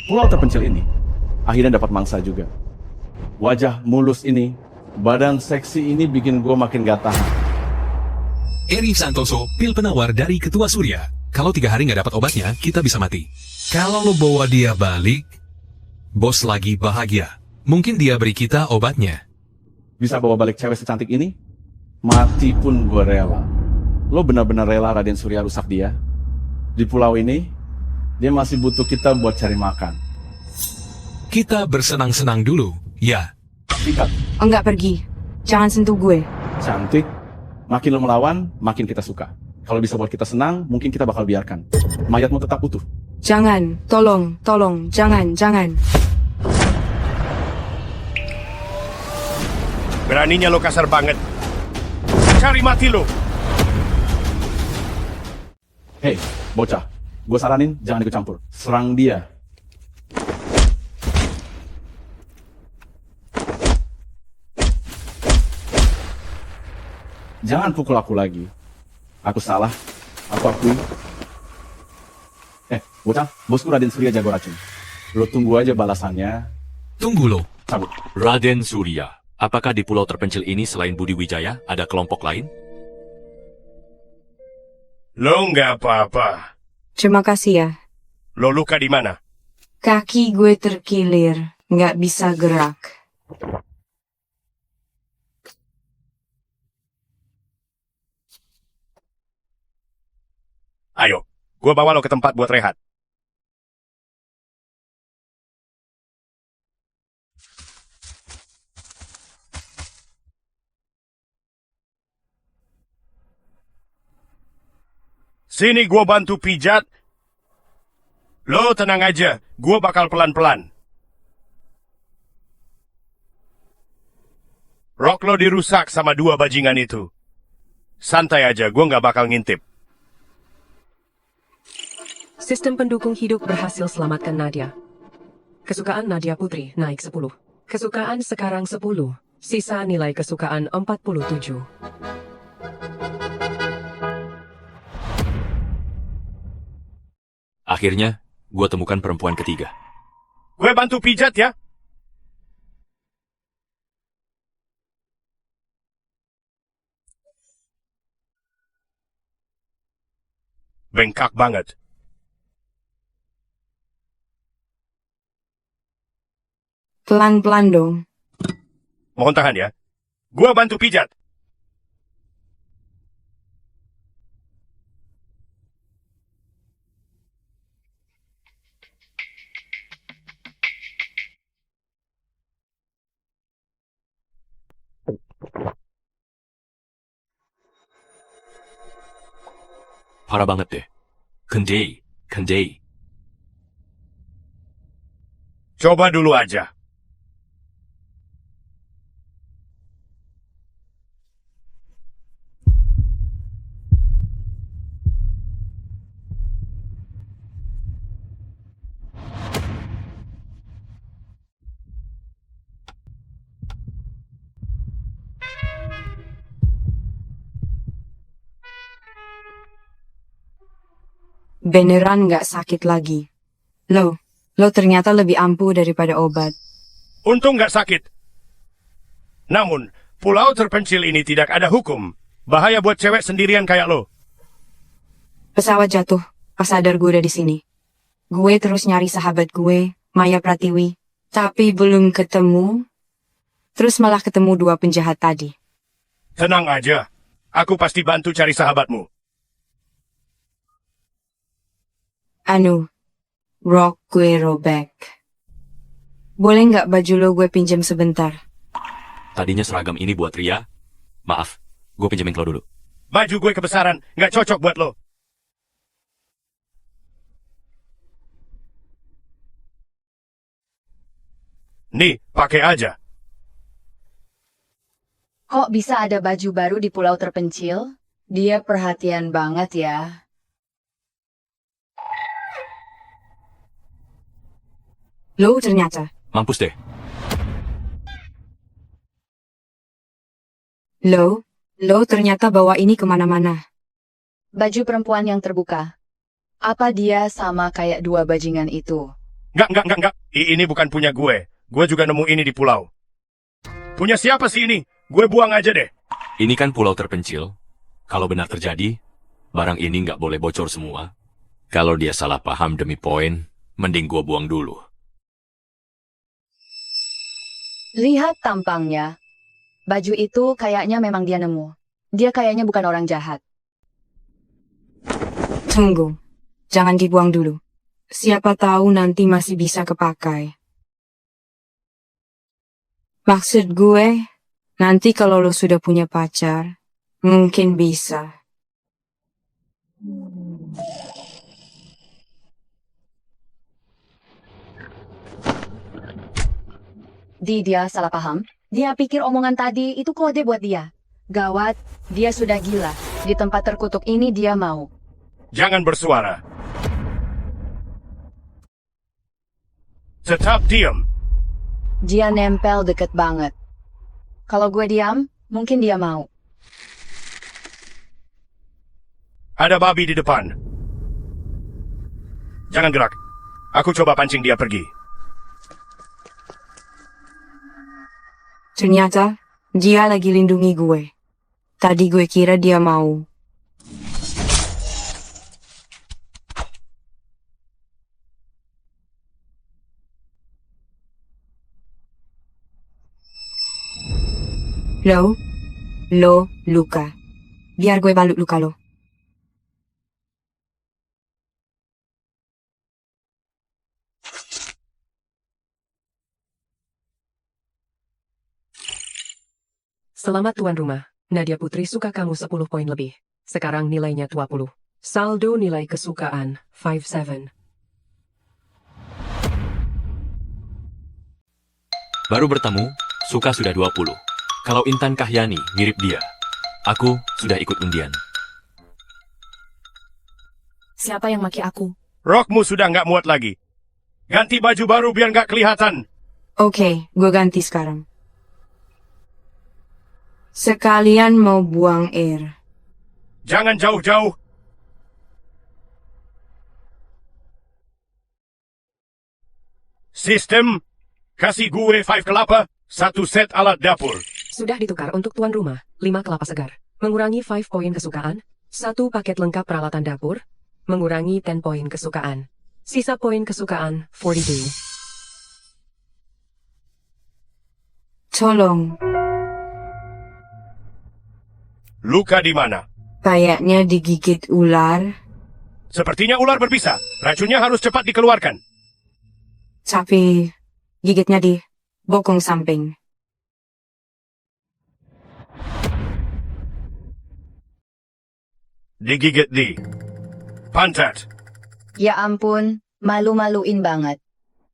Pulau terpencil ini akhirnya dapat mangsa juga. Wajah mulus ini, badan seksi ini bikin gue makin gak tahan. Eri Santoso, pil penawar dari Ketua Surya. Kalau 3 hari nggak dapat obatnya, kita bisa mati. Kalau lo bawa dia balik, bos lagi bahagia. Mungkin dia beri kita obatnya. Bisa bawa balik cewek secantik ini? Mati pun gue rela. Lo benar-benar rela Raden Surya rusak dia? Di pulau ini, dia masih butuh kita buat cari makan. Kita bersenang-senang dulu, ya. Sikat. Enggak pergi. Jangan sentuh gue. Cantik. Makin lo melawan, makin kita suka. Kalau bisa buat kita senang, mungkin kita bakal biarkan. Mayatmu tetap utuh. Jangan. Tolong. Jangan. Beraninya lo kasar banget. Cari mati lo. Hei, bocah. Gue saranin jangan ikut campur. Serang dia. Jangan pukul aku lagi. Aku salah. Aku akui. Bocah, bosku Raden Surya jago racun. Lo tunggu aja balasannya. Tunggu lo. Cabut. Raden Surya, apakah di pulau terpencil ini selain Budi Wijaya, ada kelompok lain? Lo nggak apa-apa. Terima kasih ya. Lo luka di mana? Kaki gue terkilir. Nggak bisa gerak. Ayo, gue bawa lo ke tempat buat rehat. Sini gue bantu pijat. Lo tenang aja, gue bakal pelan-pelan. Rok lo dirusak sama 2 bajingan itu. Santai aja, gue nggak bakal ngintip. Sistem pendukung hidup berhasil selamatkan Nadia. Kesukaan Nadia Putri naik 10. Kesukaan sekarang 10. Sisa nilai kesukaan 47. Akhirnya, gue temukan perempuan ketiga. Gue bantu pijat ya. Bengkak banget. Pelan-pelan dong. Mohon tahan ya. Gua bantu pijat. Parah banget deh. Kendei. Coba dulu aja. Beneran nggak sakit lagi. Lo ternyata lebih ampuh daripada obat. Untung nggak sakit. Namun, pulau terpencil ini tidak ada hukum. Bahaya buat cewek sendirian kayak lo. Pesawat jatuh, pas sadar gue udah di sini. Gue terus nyari sahabat gue, Maya Pratiwi. Tapi belum ketemu. Terus malah ketemu 2 penjahat tadi. Tenang aja. Aku pasti bantu cari sahabatmu. Rok gue robek. Boleh nggak baju lo gue pinjam sebentar? Tadinya seragam ini buat Ria. Maaf, gue pinjemin ke lo dulu. Baju gue kebesaran, nggak cocok buat lo. Nih, pakai aja. Kok bisa ada baju baru di pulau terpencil? Dia perhatian banget ya. Lo ternyata. Mampus deh. Lo ternyata bawa ini kemana-mana. Baju perempuan yang terbuka. Apa dia sama kayak 2 bajingan itu? Nggak. Ini bukan punya gue. Gue juga nemu ini di pulau. Punya siapa sih ini? Gue buang aja deh. Ini kan pulau terpencil. Kalau benar terjadi, barang ini nggak boleh bocor semua. Kalau dia salah paham demi poin, mending gue buang dulu. Lihat tampangnya. Baju itu kayaknya memang dia nemu. Dia kayaknya bukan orang jahat. Tunggu. Jangan dibuang dulu. Siapa tahu nanti masih bisa kepakai. Maksud gue, nanti kalau lo sudah punya pacar, mungkin bisa. Dia salah paham. Dia pikir omongan tadi itu kode buat dia. Gawat, dia sudah gila. Di tempat terkutuk ini dia mau. Jangan bersuara. Tetap diam. Dia nempel deket banget. Kalau gue diam, mungkin dia mau. Ada babi di depan. Jangan gerak. Aku coba pancing dia pergi. Ternyata, dia lagi lindungi gue. Tadi gue kira dia mau. Lo, luka. Biar gue balut luka lo. Selamat tuan rumah. Nadia Putri suka kamu 10 poin lebih. Sekarang nilainya 20. Saldo nilai kesukaan 57. Baru bertemu, suka sudah 20. Kalau Intan Kahyani mirip dia. Aku sudah ikut undian. Siapa yang maki aku? Rokmu sudah nggak muat lagi. Ganti baju baru biar nggak kelihatan. Oke, gue ganti sekarang. Sekalian mau buang air. Jangan jauh-jauh. Sistem, kasih gue 5 kelapa, 1 set alat dapur. Sudah ditukar untuk tuan rumah, 5 kelapa segar. Mengurangi 5 poin kesukaan, 1 paket lengkap peralatan dapur, mengurangi 10 poin kesukaan. Sisa poin kesukaan 42. Tolong. Luka di mana? Kayaknya digigit ular. Sepertinya ular berbisa. Racunnya harus cepat dikeluarkan. Tapi gigitnya di bokong samping. Digigit di pantat. Ya ampun, malu-maluin banget.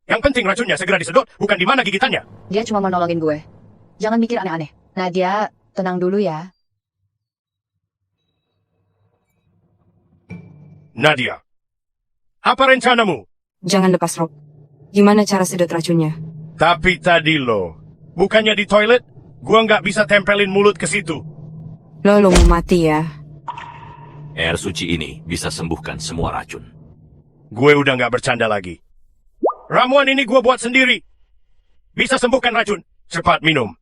Yang penting racunnya segera disedot, bukan di mana gigitannya. Dia cuma mau nolongin gue. Jangan mikir aneh-aneh. Nadia, tenang dulu ya. Nadia, apa rencanamu? Jangan lepas Rob. Gimana cara sedot racunnya? Tapi tadi lo, bukannya di toilet, gua nggak bisa tempelin mulut ke situ. Lo mau mati ya? Air suci ini bisa sembuhkan semua racun. Gue udah nggak bercanda lagi. Ramuan ini gua buat sendiri. Bisa sembuhkan racun. Cepat minum.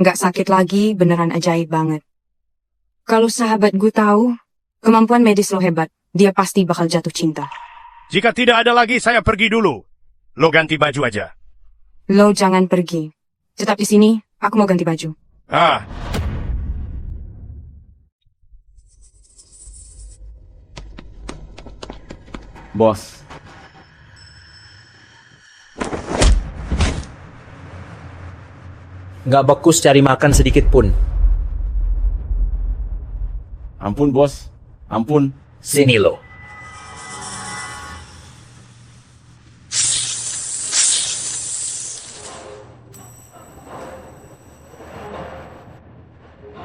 Nggak sakit lagi, beneran ajaib banget. Kalau sahabat gue tahu, kemampuan medis lo hebat, dia pasti bakal jatuh cinta. Jika tidak ada lagi, saya pergi dulu. Lo ganti baju aja. Lo jangan pergi. Tetap di sini, aku mau ganti baju. Ah, Bos, Nggak bekus cari makan sedikit pun. ampun bos, ampun. Sini lo.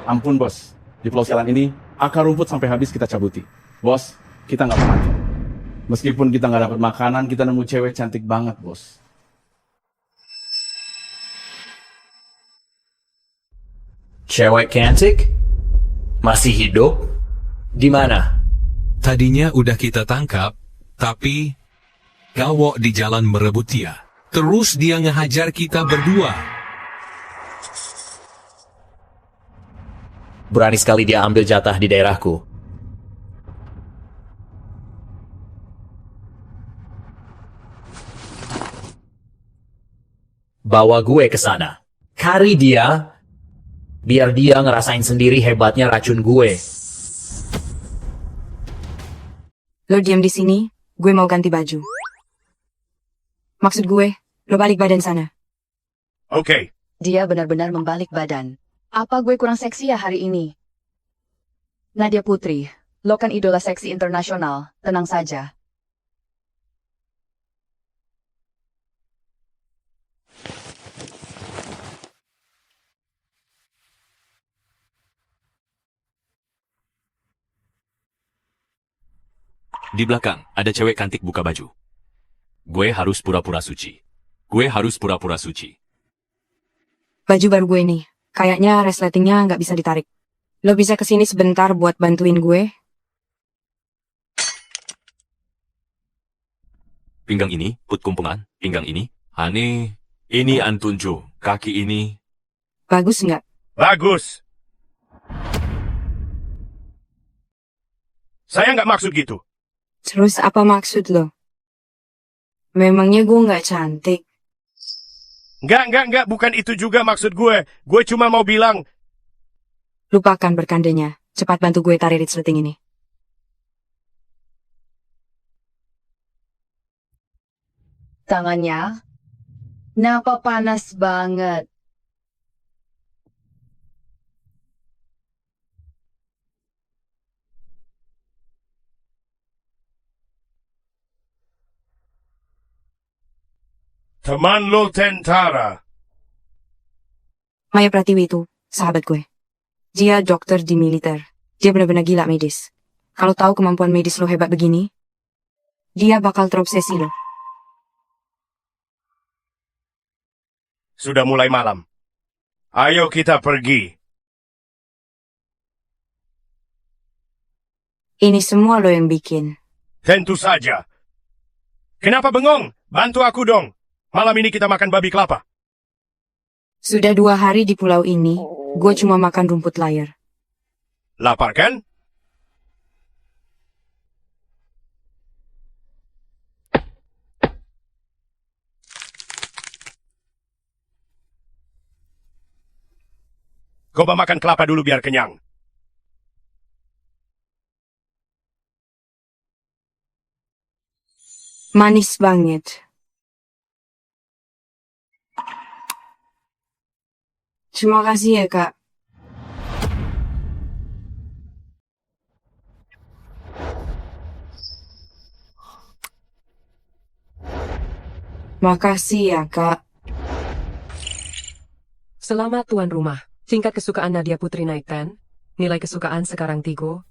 Ampun bos, di pulau sialan ini, akar rumput sampai habis kita cabuti. Bos, kita nggak mau mati. Meskipun kita nggak dapat makanan, kita nemu cewek cantik banget bos. Cewek cantik? Masih hidup? Di mana? Tadinya udah kita tangkap, tapi gawok di jalan merebut dia. Terus dia ngehajar kita berdua. Berani sekali dia ambil jatah di daerahku. Bawa gue ke sana. Kari dia, biar dia ngerasain sendiri hebatnya racun gue. Lo diam di sini, gue mau ganti baju. Maksud gue, lo balik badan sana. oke. Dia benar-benar membalik badan. Apa gue kurang seksi ya hari ini? Nadia Putri, lo kan idola seksi internasional. Tenang saja. Di belakang, ada cewek cantik buka baju. Gue harus pura-pura suci. Gue harus pura-pura suci. Baju baru gue nih. Kayaknya resletingnya nggak bisa ditarik. Lo bisa kesini sebentar buat bantuin gue? Pinggang ini, put kumpungan. Pinggang ini, aneh. Ini antunju. Kaki ini. Bagus nggak? Bagus. Saya nggak maksud gitu. Terus apa maksud lo? Memangnya gue nggak cantik? Nggak, bukan itu juga maksud gue. Gue cuma mau bilang, Lupakan berkandanya. Cepat bantu gue tarik resleting ini. Tangannya? Kenapa panas banget? teman lo tentara. Maya Pratiwi itu, sahabat gue. Dia dokter di militer. Dia benar-benar gila medis. Kalau tahu kemampuan medis lo hebat begini, dia bakal terobsesi lo. Sudah mulai malam. Ayo kita pergi. Ini semua lo yang bikin. Tentu saja. Kenapa bengong? Bantu aku dong. Malam ini kita makan babi kelapa. Sudah 2 hari di pulau ini, gue cuma makan rumput layar. Lapar kan? Coba makan kelapa dulu biar kenyang. Manis banget. Terima kasih ya, Kak. Makasih ya, Kak. Selamat tuan rumah. Tingkat kesukaan Nadia Putri naik 10. Nilai kesukaan sekarang 3.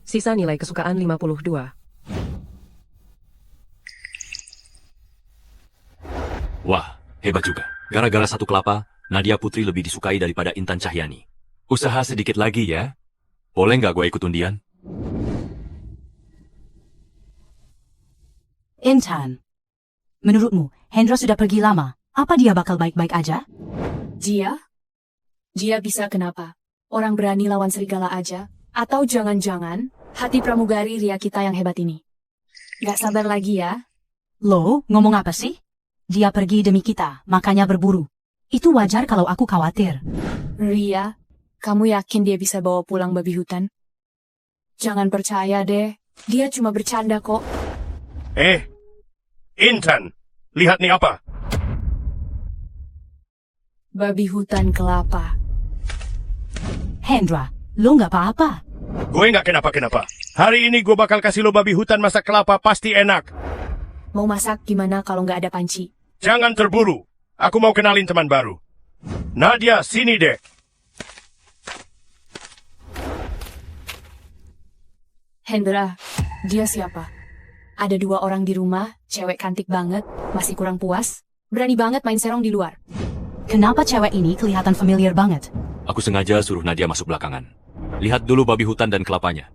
Sisa nilai kesukaan 52. Wah, hebat juga. Gara-gara satu kelapa, Nadia Putri lebih disukai daripada Intan Cahyani. Usaha sedikit lagi ya. Boleh nggak gue ikut undian? Intan, menurutmu Hendra sudah pergi lama. Apa dia bakal baik-baik aja? Dia bisa kenapa? Orang berani lawan serigala aja? Atau jangan-jangan hati pramugari Ria kita yang hebat ini? Gak sabar lagi ya? Lo, ngomong apa sih? Dia pergi demi kita, makanya berburu. Itu wajar kalau aku khawatir. Ria, kamu yakin dia bisa bawa pulang babi hutan? Jangan percaya deh, dia cuma bercanda kok. Intan, lihat nih apa? Babi hutan kelapa. Hendra, lo nggak apa-apa. Gue nggak kenapa-kenapa. Hari ini gue bakal kasih lo babi hutan masak kelapa, pasti enak. Mau masak gimana kalau nggak ada panci? Jangan terburu. Aku mau kenalin teman baru. Nadia, sini deh. Hendra, dia siapa? Ada 2 orang di rumah, cewek cantik banget, masih kurang puas, berani banget main serong di luar. Kenapa cewek ini kelihatan familiar banget? Aku sengaja suruh Nadia masuk belakangan. Lihat dulu babi hutan dan kelapanya.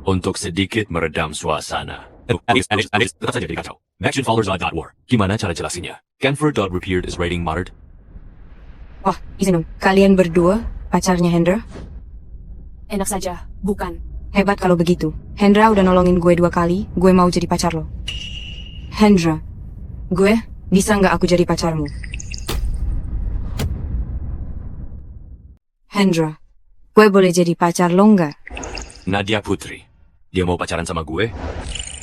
Untuk sedikit meredam suasana. Alex, tetap saja jadi kacau. MactionFollowers.war. Gimana cara jelasinnya? Canfor.repaired is rating moderate. Wah, izin dong. Kalian berdua pacarnya Hendra? Enak saja, bukan. Hebat kalau begitu. Hendra udah nolongin gue 2 kali, gue mau jadi pacar lo. Hendra, gue bisa nggak aku jadi pacarmu? Hendra, gue boleh jadi pacar lo nggak? Nadia Putri. Dia mau pacaran sama gue?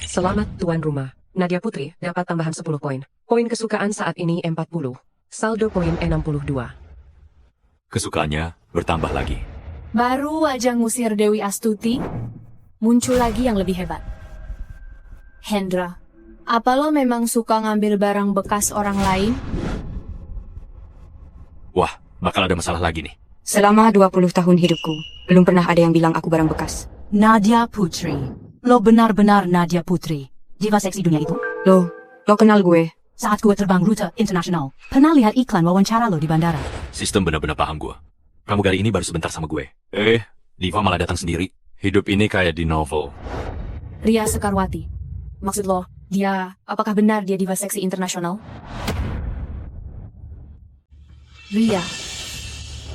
Selamat tuan rumah. Nadia Putri dapat tambahan 10 poin. Poin kesukaan saat ini 40. Saldo poin 62. Kesukaannya bertambah lagi. Baru aja ngusir Dewi Astuti, muncul lagi yang lebih hebat. Hendra, apa lo memang suka ngambil barang bekas orang lain? Wah, bakal ada masalah lagi nih. Selama 20 tahun hidupku, belum pernah ada yang bilang aku barang bekas. Nadia Putri. Lo benar-benar Nadia Putri. Diva seksi dunia itu. Lo kenal gue? Saat gue terbang rute internasional, pernah lihat iklan wawancara lo di bandara. Sistem benar-benar paham gue. Pramugari ini baru sebentar sama gue. Diva malah datang sendiri. Hidup ini kayak di novel. Ria Sekarwati. Maksud lo, apakah benar dia diva seksi internasional? Ria,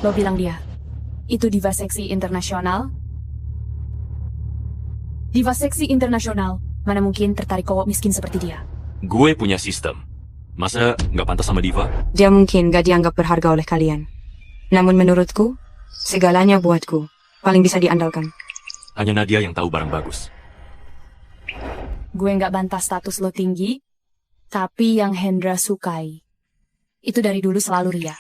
lo bilang itu diva seksi internasional? Diva seksi internasional, mana mungkin tertarik cowok miskin seperti dia? Gue punya sistem. Masa nggak pantas sama Diva? Dia mungkin gak dianggap berharga oleh kalian. Namun menurutku, segalanya buatku paling bisa diandalkan. Hanya Nadia yang tahu barang bagus. Gue nggak bantah status lo tinggi, tapi yang Hendra sukai, itu dari dulu selalu Ria.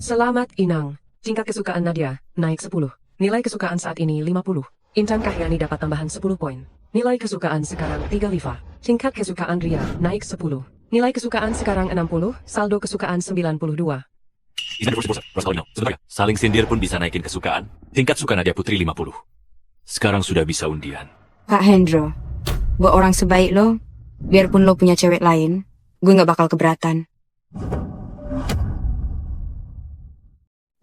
Selamat Inang. Tingkat kesukaan Nadia naik 10. Nilai kesukaan saat ini 50. Intan Cahyani dapat tambahan 10 poin. Nilai kesukaan sekarang 3 Liva. Tingkat kesukaan Ria naik 10. Nilai kesukaan sekarang 60, saldo kesukaan 92. Saling sindir pun bisa naikin kesukaan. Tingkat suka Nadia Putri 50. Sekarang sudah bisa undian. Kak Hendro, buat orang sebaik lo, biarpun lo punya cewek lain, gue gak bakal keberatan.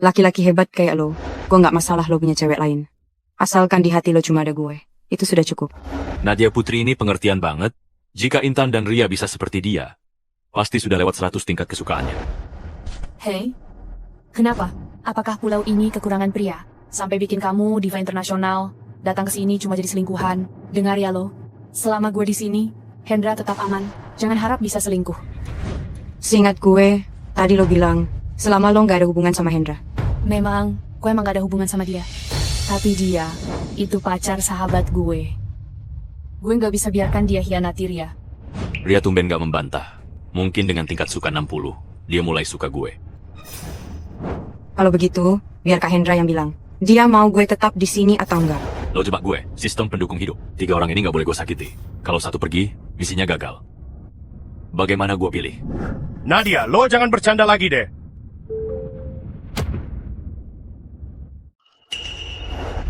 Laki-laki hebat kayak lo, gue gak masalah lo punya cewek lain. Asalkan di hati lo cuma ada gue, itu sudah cukup. Nadia Putri ini pengertian banget. Jika Intan dan Ria bisa seperti dia, pasti sudah lewat 100 tingkat kesukaannya. Hei, kenapa? Apakah pulau ini kekurangan pria? Sampai bikin kamu diva internasional, datang ke sini cuma jadi selingkuhan. Dengar ya lo, selama gue di sini, Hendra tetap aman. Jangan harap bisa selingkuh. Seingat gue, tadi lo bilang, Selama lo nggak ada hubungan sama Hendra. Memang, gue emang gak ada hubungan sama dia. Tapi dia, itu pacar sahabat gue. Gue gak bisa biarkan dia hianati Ria. Ria tumben gak membantah. Mungkin dengan tingkat suka 60, dia mulai suka gue. Kalau begitu, biar Kak Hendra yang bilang. Dia mau gue tetap di sini atau enggak? Lo jebak gue, sistem pendukung hidup. 3 orang ini gak boleh gue sakiti. Kalau satu pergi, misinya gagal. Bagaimana gue pilih? Nadia, lo jangan bercanda lagi deh.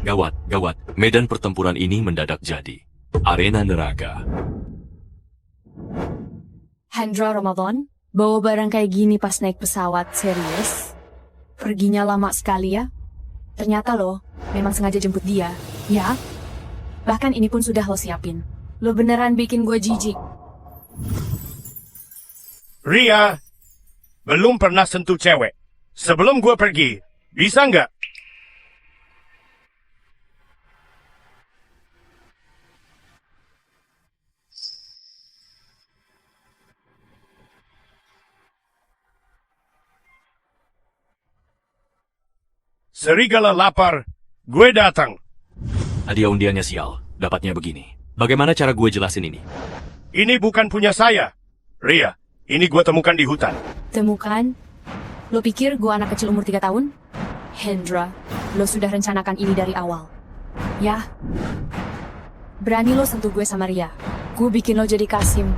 Gawat, gawat. Medan pertempuran ini mendadak jadi arena neraka. Hendra Ramadan, bawa barang kayak gini pas naik pesawat, serius? Perginya lama sekali ya? Ternyata lo memang sengaja jemput dia, ya? Bahkan ini pun sudah lo siapin. Lo beneran bikin gue jijik. Ria, belum pernah sentuh cewek. Sebelum gue pergi, bisa nggak? Serigala lapar, gue datang. Hadiah undiannya sial, dapatnya begini. Bagaimana cara gue jelasin ini? Ini bukan punya saya. Ria, ini gue temukan di hutan. Temukan? Lo pikir gue anak kecil umur 3 tahun? Hendra, lo sudah rencanakan ini dari awal. Ya? Berani lo sentuh gue sama Ria. Gue bikin lo jadi Kasim.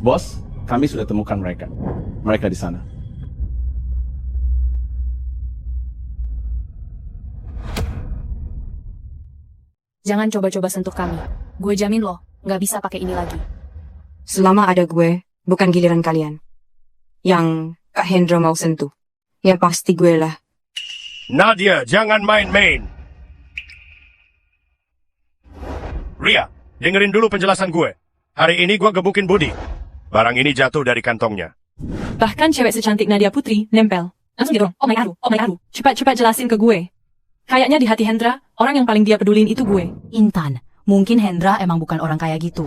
Bos, kami sudah temukan mereka. Mereka di sana. Jangan coba-coba sentuh kami. Gue jamin lo, nggak bisa pakai ini lagi. Selama ada gue, bukan giliran kalian. Yang Kak Hendra mau sentuh. Ya pasti gue lah. Nadia, jangan main-main. Ria, dengerin dulu penjelasan gue. Hari ini gue gebukin Budi. Barang ini jatuh dari kantongnya. Bahkan cewek secantik Nadia Putri nempel. Langsung gitu dong. Oh my god. Cepat jelasin ke gue. Kayaknya di hati Hendra, orang yang paling dia pedulin itu gue. Intan, mungkin Hendra emang bukan orang kayak gitu.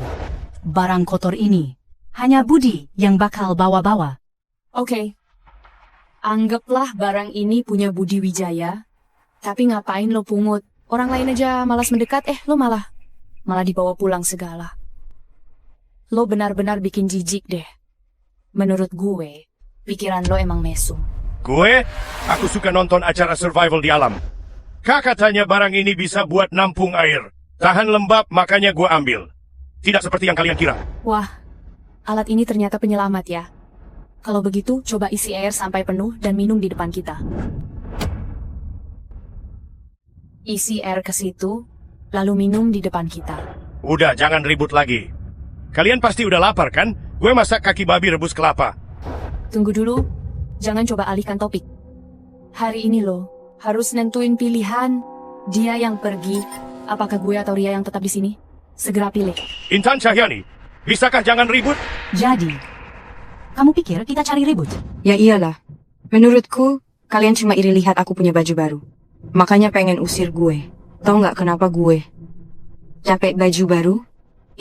Barang kotor ini, hanya Budi yang bakal bawa-bawa. Oke. Anggaplah barang ini punya Budi Wijaya. Tapi ngapain lo pungut? Orang lain aja malas mendekat, lo malah dibawa pulang segala. Lo benar-benar bikin jijik deh. Menurut gue, pikiran lo emang mesum. Gue? Aku suka nonton acara survival di alam. Kak katanya barang ini bisa buat nampung air. Tahan lembab, makanya gue ambil. Tidak seperti yang kalian kira. Wah, alat ini ternyata penyelamat ya. Kalau begitu, coba isi air sampai penuh dan minum di depan kita. Isi air ke situ, lalu minum di depan kita. Udah, jangan ribut lagi. Kalian pasti udah lapar kan? Gue masak kaki babi rebus kelapa. Tunggu dulu, jangan coba alihkan topik. Hari ini lo harus nentuin pilihan. Dia yang pergi, apakah gue atau Ria yang tetap di sini? Segera pilih. Intan Cahyani, bisakah jangan ribut? Jadi, kamu pikir kita cari ribut? Ya iyalah. Menurutku, kalian cuma iri lihat aku punya baju baru. Makanya pengen usir gue. Tahu nggak kenapa gue? Capek baju baru?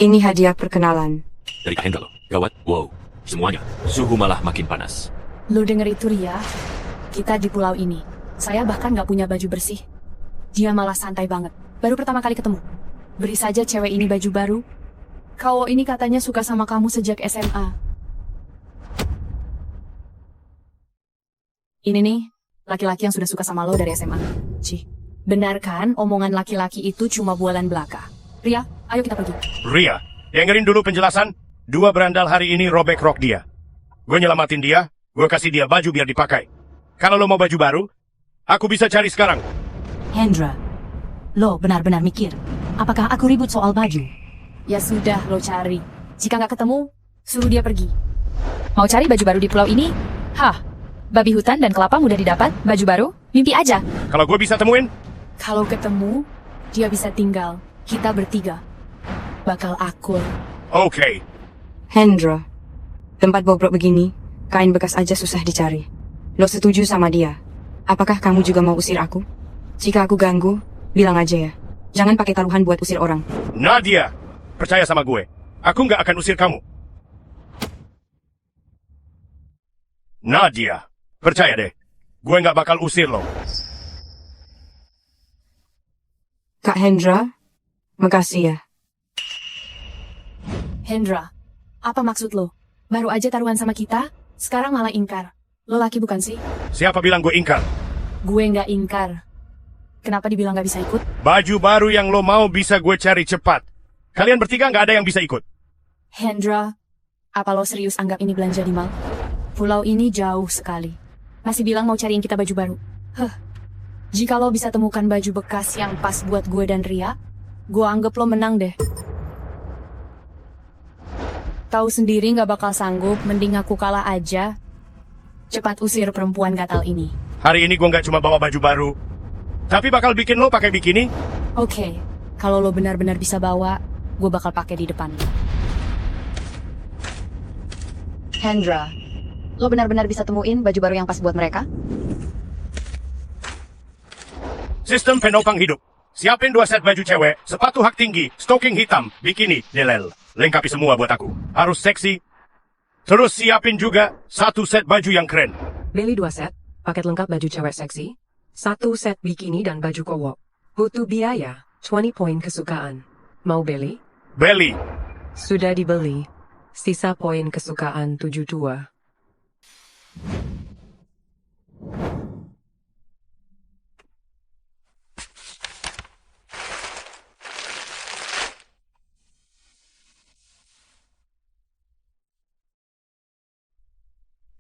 Ini hadiah perkenalan. Dari Kak Hendra lo. Gawat, wow. Semuanya. Suhu malah makin panas. Lo denger itu Ria? Kita di pulau ini. Saya bahkan nggak punya baju bersih. Dia malah santai banget. Baru pertama kali ketemu. Beri saja cewek ini baju baru. Kau ini katanya suka sama kamu sejak SMA. Ini nih, laki-laki yang sudah suka sama lo dari SMA. Cih, benar kan omongan laki-laki itu cuma bualan belaka? Ria, ayo kita pergi. Ria, dengerin dulu penjelasan. 2 berandal hari ini robek rok dia. Gue nyelamatin dia, gue kasih dia baju biar dipakai. Kalau lo mau baju baru, aku bisa cari sekarang. Hendra, lo benar-benar mikir, apakah aku ribut soal baju? Ya sudah, lo cari. Jika nggak ketemu, suruh dia pergi. Mau cari baju baru di pulau ini? Hah, babi hutan dan kelapa mudah didapat, baju baru? Mimpi aja. Kalau gue bisa temuin? Kalau ketemu, dia bisa tinggal. Kita bertiga bakal akur. Oke. Hendra, tempat bobrok begini, kain bekas aja susah dicari. Lo setuju sama dia? Apakah kamu juga mau usir aku? Jika aku ganggu, bilang aja ya. Jangan pakai taruhan buat usir orang. Nadia, percaya sama gue. Aku nggak akan usir kamu. Nadia, percaya deh. Gue nggak bakal usir lo. Kak Hendra, makasih ya. Hendra, apa maksud lo? Baru aja taruhan sama kita, sekarang malah ingkar. Lo laki bukan sih? Siapa bilang gue ingkar? Gue nggak ingkar. Kenapa dibilang nggak bisa ikut? Baju baru yang lo mau bisa gue cari cepat. Kalian bertiga nggak ada yang bisa ikut. Hendra, apa lo serius anggap ini belanja di mall? Pulau ini jauh sekali. Masih bilang mau cariin kita baju baru. Jika lo bisa temukan baju bekas yang pas buat gue dan Ria, gue anggap lo menang deh. Tahu sendiri nggak bakal sanggup, mending aku kalah aja. Cepat usir perempuan gatal ini. Hari ini gue nggak cuma bawa baju baru, tapi bakal bikin lo pakai bikini. Oke, kalau lo benar-benar bisa bawa, gue bakal pakai di depan. Hendra, lo benar-benar bisa temuin baju baru yang pas buat mereka? Sistem penopang hidup. Siapin 2 set baju cewek, sepatu hak tinggi, stocking hitam, bikini, delel. Lengkapi semua buat aku. Harus seksi. Terus siapin juga 1 set baju yang keren. Beli 2 set, paket lengkap baju cewek seksi, 1 set bikini dan baju kowok. Butuh biaya, 20 poin kesukaan. Mau beli? Beli. Sudah dibeli. Sisa poin kesukaan 72.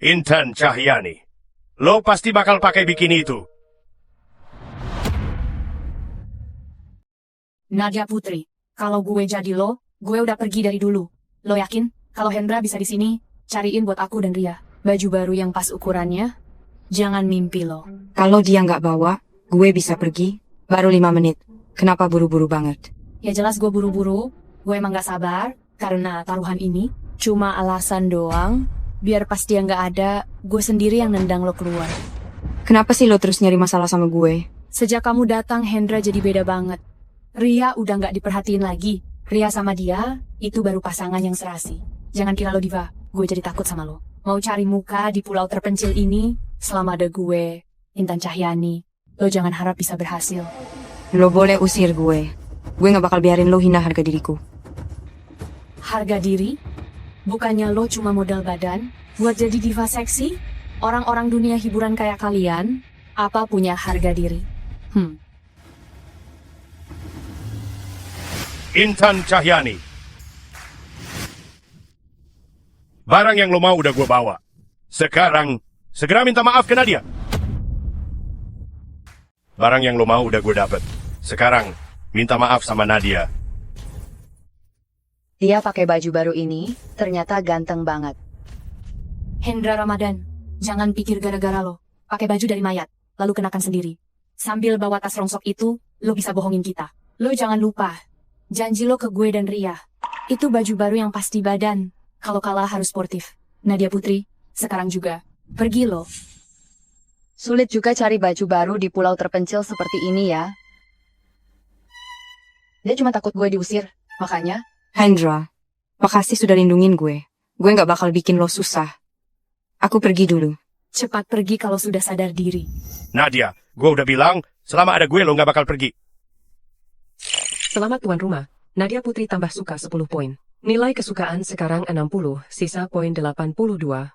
Intan Cahyani. Lo pasti bakal pakai bikini itu. Nadia Putri, kalau gue jadi lo, gue udah pergi dari dulu. Lo yakin? Kalau Hendra bisa di sini, cariin buat aku dan Ria baju baru yang pas ukurannya. Jangan mimpi lo. Kalau dia nggak bawa, gue bisa pergi. Baru 5 menit. Kenapa buru-buru banget? Ya jelas gue buru-buru. Gue emang gak sabar, karena taruhan ini cuma alasan doang. Biar pas dia nggak ada, gue sendiri yang nendang lo keluar. Kenapa sih lo terus nyari masalah sama gue? Sejak kamu datang, Hendra jadi beda banget. Ria udah nggak diperhatiin lagi. Ria sama dia, itu baru pasangan yang serasi. Jangan kira lo diva, gue jadi takut sama lo. Mau cari muka di pulau terpencil ini, selama ada gue, Intan Cahyani, lo jangan harap bisa berhasil. Lo boleh usir gue. Gue nggak bakal biarin lo hina harga diriku. Harga diri? Bukannya lo cuma modal badan, buat jadi diva seksi? Orang-orang dunia hiburan kayak kalian, apa punya harga diri? Intan Cahyani. Barang yang lo mau udah gue bawa. Sekarang, segera minta maaf ke Nadia. Barang yang lo mau udah gue dapet. Sekarang, minta maaf sama Nadia. Dia pakai baju baru ini, ternyata ganteng banget. Hendra Ramadan, jangan pikir gara-gara lo pakai baju dari mayat, lalu kenakan sendiri. Sambil bawa tas rongsok itu, lo bisa bohongin kita. Lo jangan lupa, janji lo ke gue dan Ria. Itu baju baru yang pas di badan. Kalau kalah harus sportif. Nadia Putri, sekarang juga. Pergi lo. Sulit juga cari baju baru di pulau terpencil seperti ini ya. Dia cuma takut gue diusir, makanya... Hendra, makasih sudah lindungin gue. Gue nggak bakal bikin lo susah. Aku pergi dulu. Cepat pergi kalau sudah sadar diri. Nadia, gue udah bilang, selama ada gue lo nggak bakal pergi. Selamat tuan rumah. Nadia Putri tambah suka 10 poin. Nilai kesukaan sekarang 60, sisa poin 82.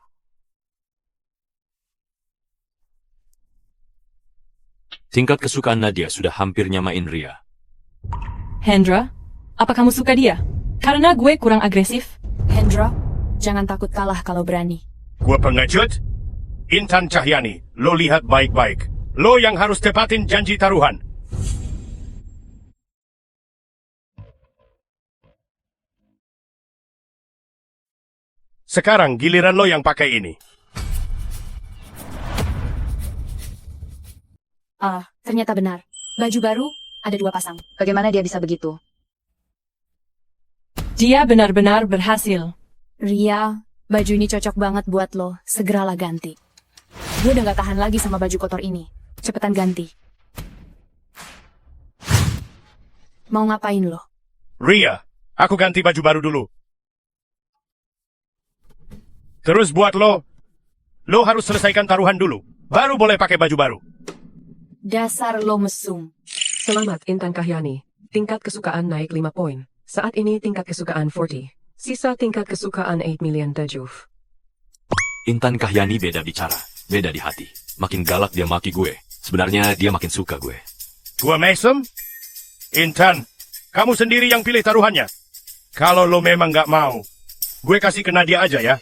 Tingkat kesukaan Nadia sudah hampir nyamain Ria. Hendra, apa kamu suka dia? Karena gue kurang agresif. Hendra, jangan takut kalah kalau berani. Gue pengecut? Intan Cahyani, lo lihat baik-baik. Lo yang harus tepatin janji taruhan. Sekarang giliran lo yang pakai ini. Ternyata benar. Baju baru, ada 2 pasang. Bagaimana dia bisa begitu? Dia benar-benar berhasil. Ria, baju ini cocok banget buat lo. Segeralah ganti. Gue udah gak tahan lagi sama baju kotor ini. Cepetan ganti. Mau ngapain lo? Ria, aku ganti baju baru dulu. Terus buat lo harus selesaikan taruhan dulu. Baru boleh pakai baju baru. Dasar lo mesum. Selamat Intan Kahyani. Tingkat kesukaan naik 5 poin. Saat ini tingkat kesukaan 40. Sisa tingkat kesukaan 8 million tajuf. Intan Kahyani beda bicara, beda di hati. Makin galak dia maki gue. Sebenarnya dia makin suka gue. Gua mesem? Intan, kamu sendiri yang pilih taruhannya. Kalau lo memang nggak mau, gue kasih ke Nadia aja ya.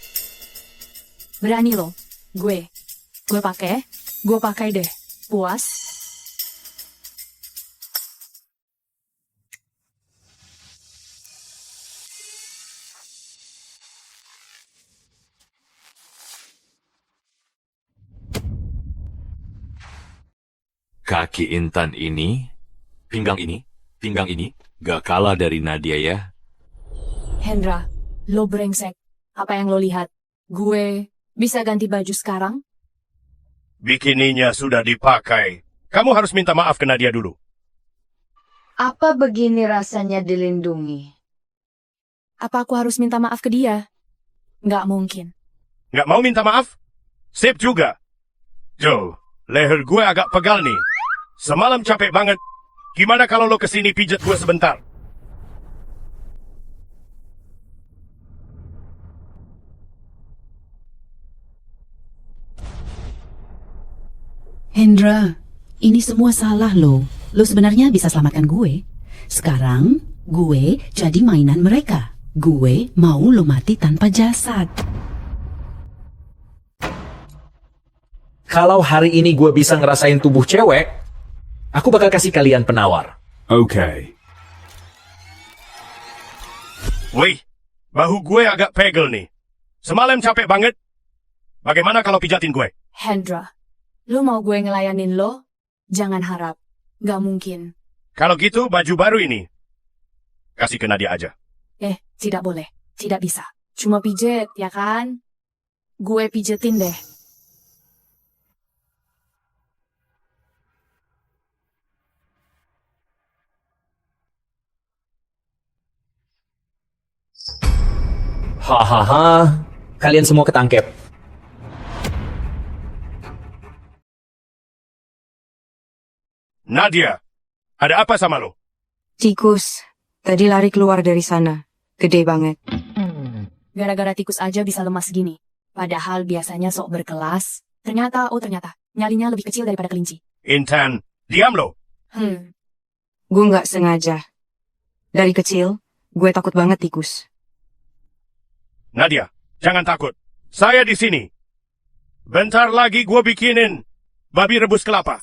Berani lo. Gue pakai deh. Puas? Kaki Intan ini, pinggang ini, gak kalah dari Nadia ya. Hendra, lo brengsek. Apa yang lo lihat? Gue bisa ganti baju sekarang? Bikininya sudah dipakai. Kamu harus minta maaf ke Nadia dulu. Apa begini rasanya dilindungi? Apa aku harus minta maaf ke dia? Nggak mungkin. Nggak mau minta maaf? Sip juga. Joe, leher gue agak pegal nih. Semalam capek banget. Gimana kalau lo kesini pijat gue sebentar? Hendra, ini semua salah lo. Lo sebenarnya bisa selamatkan gue. Sekarang, gue jadi mainan mereka. Gue mau lo mati tanpa jasad. Kalau hari ini gue bisa ngerasain tubuh cewek, aku bakal kasih kalian penawar. Oke. Wih, bahu gue agak pegel nih. Semalam capek banget. Bagaimana kalau pijatin gue? Hendra, lo mau gue ngelayanin lo? Jangan harap. Nggak mungkin. Kalau gitu, baju baru ini kasih ke Nadia aja. Tidak boleh. Tidak bisa. Cuma pijet, ya kan? Gue pijetin deh. Hahaha, kalian semua ketangkep. Nadia, ada apa sama lo? Tikus, tadi lari keluar dari sana. Gede banget. Gara-gara tikus aja bisa lemas gini. Padahal biasanya sok berkelas. Ternyata, nyalinya lebih kecil daripada kelinci. Intan, diam lo. Gue nggak sengaja. Dari kecil, gue takut banget tikus. Nadia, jangan takut. Saya di sini. Bentar lagi gue bikinin babi rebus kelapa.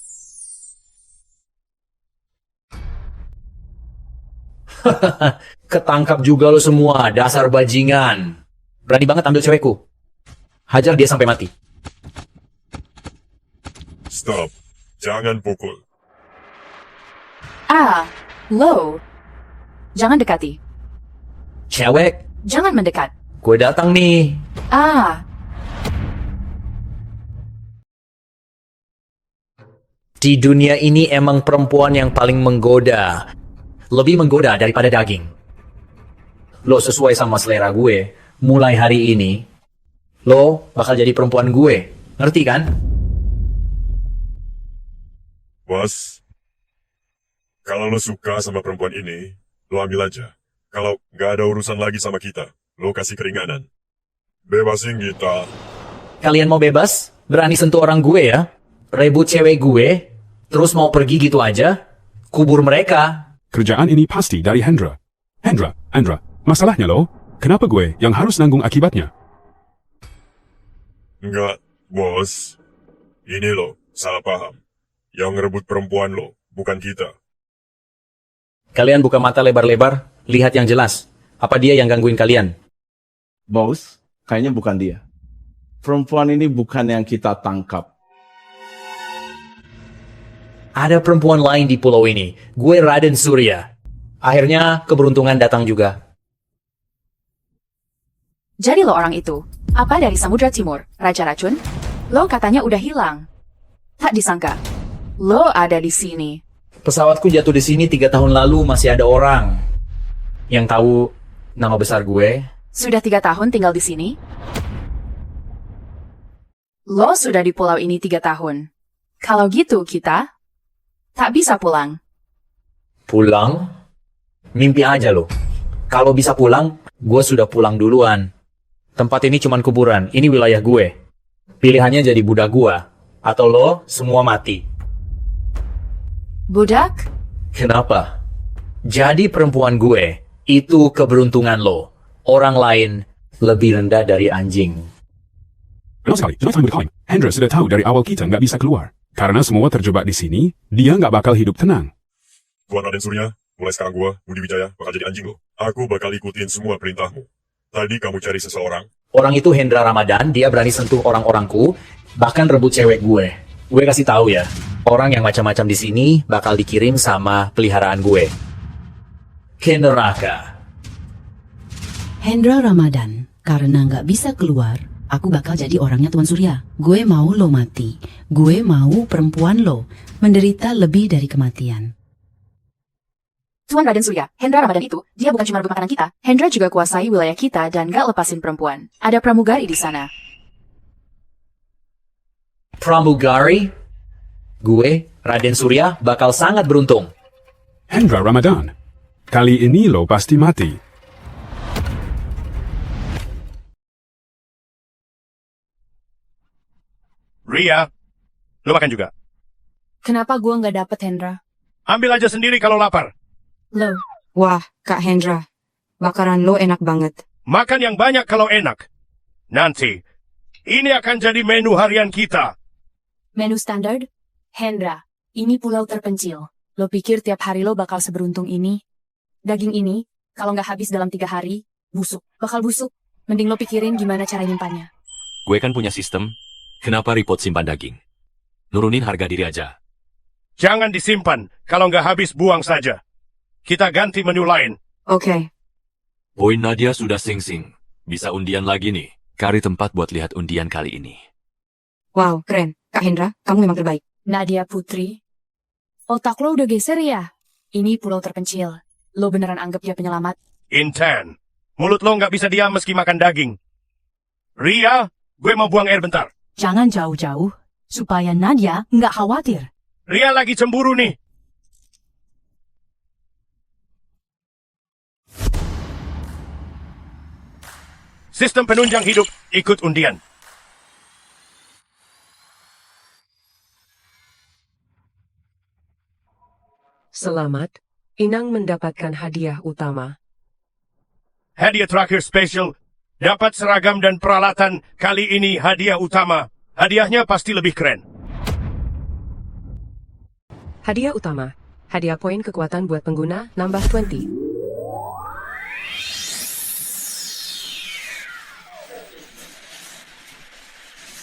Ketangkap juga lo semua, dasar bajingan. Berani banget ambil cewekku. Hajar dia sampai mati. Stop. Jangan pukul. Lo. Jangan dekati. Cewek, Jangan mendekat. gue datang nih. Di dunia ini emang perempuan yang paling menggoda. Lebih menggoda daripada daging. Lo sesuai sama selera gue. Mulai hari ini, lo bakal jadi perempuan gue. Ngerti kan? Bos, kalau lo suka sama perempuan ini, lo ambil aja. Kalau nggak ada urusan lagi sama kita, lo kasih keringanan. Bebasin kita. Kalian mau bebas? Berani sentuh orang gue ya? Rebut cewek gue? Terus mau pergi gitu aja? Kubur mereka. Kerjaan ini pasti dari Hendra. Hendra, masalahnya lo, kenapa gue yang harus nanggung akibatnya? Enggak, bos. Ini lo, salah paham. Yang ngerebut perempuan lo, bukan kita. Kalian buka mata lebar-lebar, lihat yang jelas. Apa dia yang gangguin kalian? Bos, kayaknya bukan dia. Perempuan ini bukan yang kita tangkap. Ada perempuan lain di pulau ini. Gue Raden Surya. Akhirnya keberuntungan datang juga. Jadi lo orang itu. Apa dari Samudra Timur? Raja Racun? Lo katanya udah hilang. Tak disangka. Lo ada di sini. Pesawatku jatuh di sini 3 tahun lalu, masih ada orang yang tahu nama besar gue. Sudah 3 tahun tinggal di sini? Lo sudah di pulau ini 3 tahun. Kalau gitu kita tak bisa pulang. Pulang? Mimpi aja lo. Kalau bisa pulang, gue sudah pulang duluan. Tempat ini cuman kuburan, ini wilayah gue. Pilihannya jadi budak gue, atau lo semua mati. Budak? Kenapa? Jadi perempuan gue, itu keberuntungan lo. Orang lain lebih rendah dari anjing. Benar sekali, Jonathan Woodheim. Hendra sudah tahu dari awal kita nggak bisa keluar. Karena semua terjebak di sini, dia nggak bakal hidup tenang. Tuan Raden Surya, mulai sekarang gua, Budi Wijaya, bakal jadi anjing lo. Aku bakal ikutin semua perintahmu. Tadi kamu cari seseorang. Orang itu Hendra Ramadan, dia berani sentuh orang-orangku, bahkan rebut cewek gue. Gue kasih tahu ya, orang yang macam-macam di sini bakal dikirim sama peliharaan gue. Ke neraka. Hendra Ramadan, karena nggak bisa keluar, aku bakal jadi orangnya Tuan Surya. Gue mau lo mati. Gue mau perempuan lo menderita lebih dari kematian. Tuan Raden Surya, Hendra Ramadan itu, dia bukan cuma rebut makanan kita. Hendra juga kuasai wilayah kita dan gak lepasin perempuan. Ada pramugari di sana. Pramugari? Gue, Raden Surya, bakal sangat beruntung. Hendra Ramadan, kali ini lo pasti mati. Ria, lo makan juga. Kenapa gua nggak dapet Hendra? Ambil aja sendiri kalau lapar. Lo. Wah, Kak Hendra. Bakaran lo enak banget. Makan yang banyak kalau enak. Nanti, ini akan jadi menu harian kita. Menu standar? Hendra, ini pulau terpencil. Lo pikir tiap hari lo bakal seberuntung ini? Daging ini, kalau nggak habis dalam 3 hari, busuk. Bakal busuk. Mending lo pikirin gimana cara nyimpannya. Gue kan punya sistem. Kenapa repot simpan daging? Nurunin harga diri aja. Jangan disimpan. Kalau nggak habis, buang saja. Kita ganti menu lain. Oke. Poin Nadia sudah sing-sing. Bisa undian lagi nih. Cari tempat buat lihat undian kali ini. Wow, keren. Kak Hendra, kamu memang terbaik. Nadia Putri, otak lo udah geser ya? Ini pulau terpencil. Lo beneran anggap dia penyelamat? Intan, mulut lo nggak bisa diam meski makan daging. Ria, gue mau buang air bentar. Jangan jauh-jauh, supaya Nadia nggak khawatir. Ria lagi cemburu nih. Sistem penunjang hidup, ikut undian. Selamat, Inang mendapatkan hadiah utama. Hadiah terakhir spesial, dapat seragam dan peralatan. Kali ini hadiah utama. Hadiahnya pasti lebih keren. Hadiah utama. Hadiah poin kekuatan buat pengguna, nambah 20.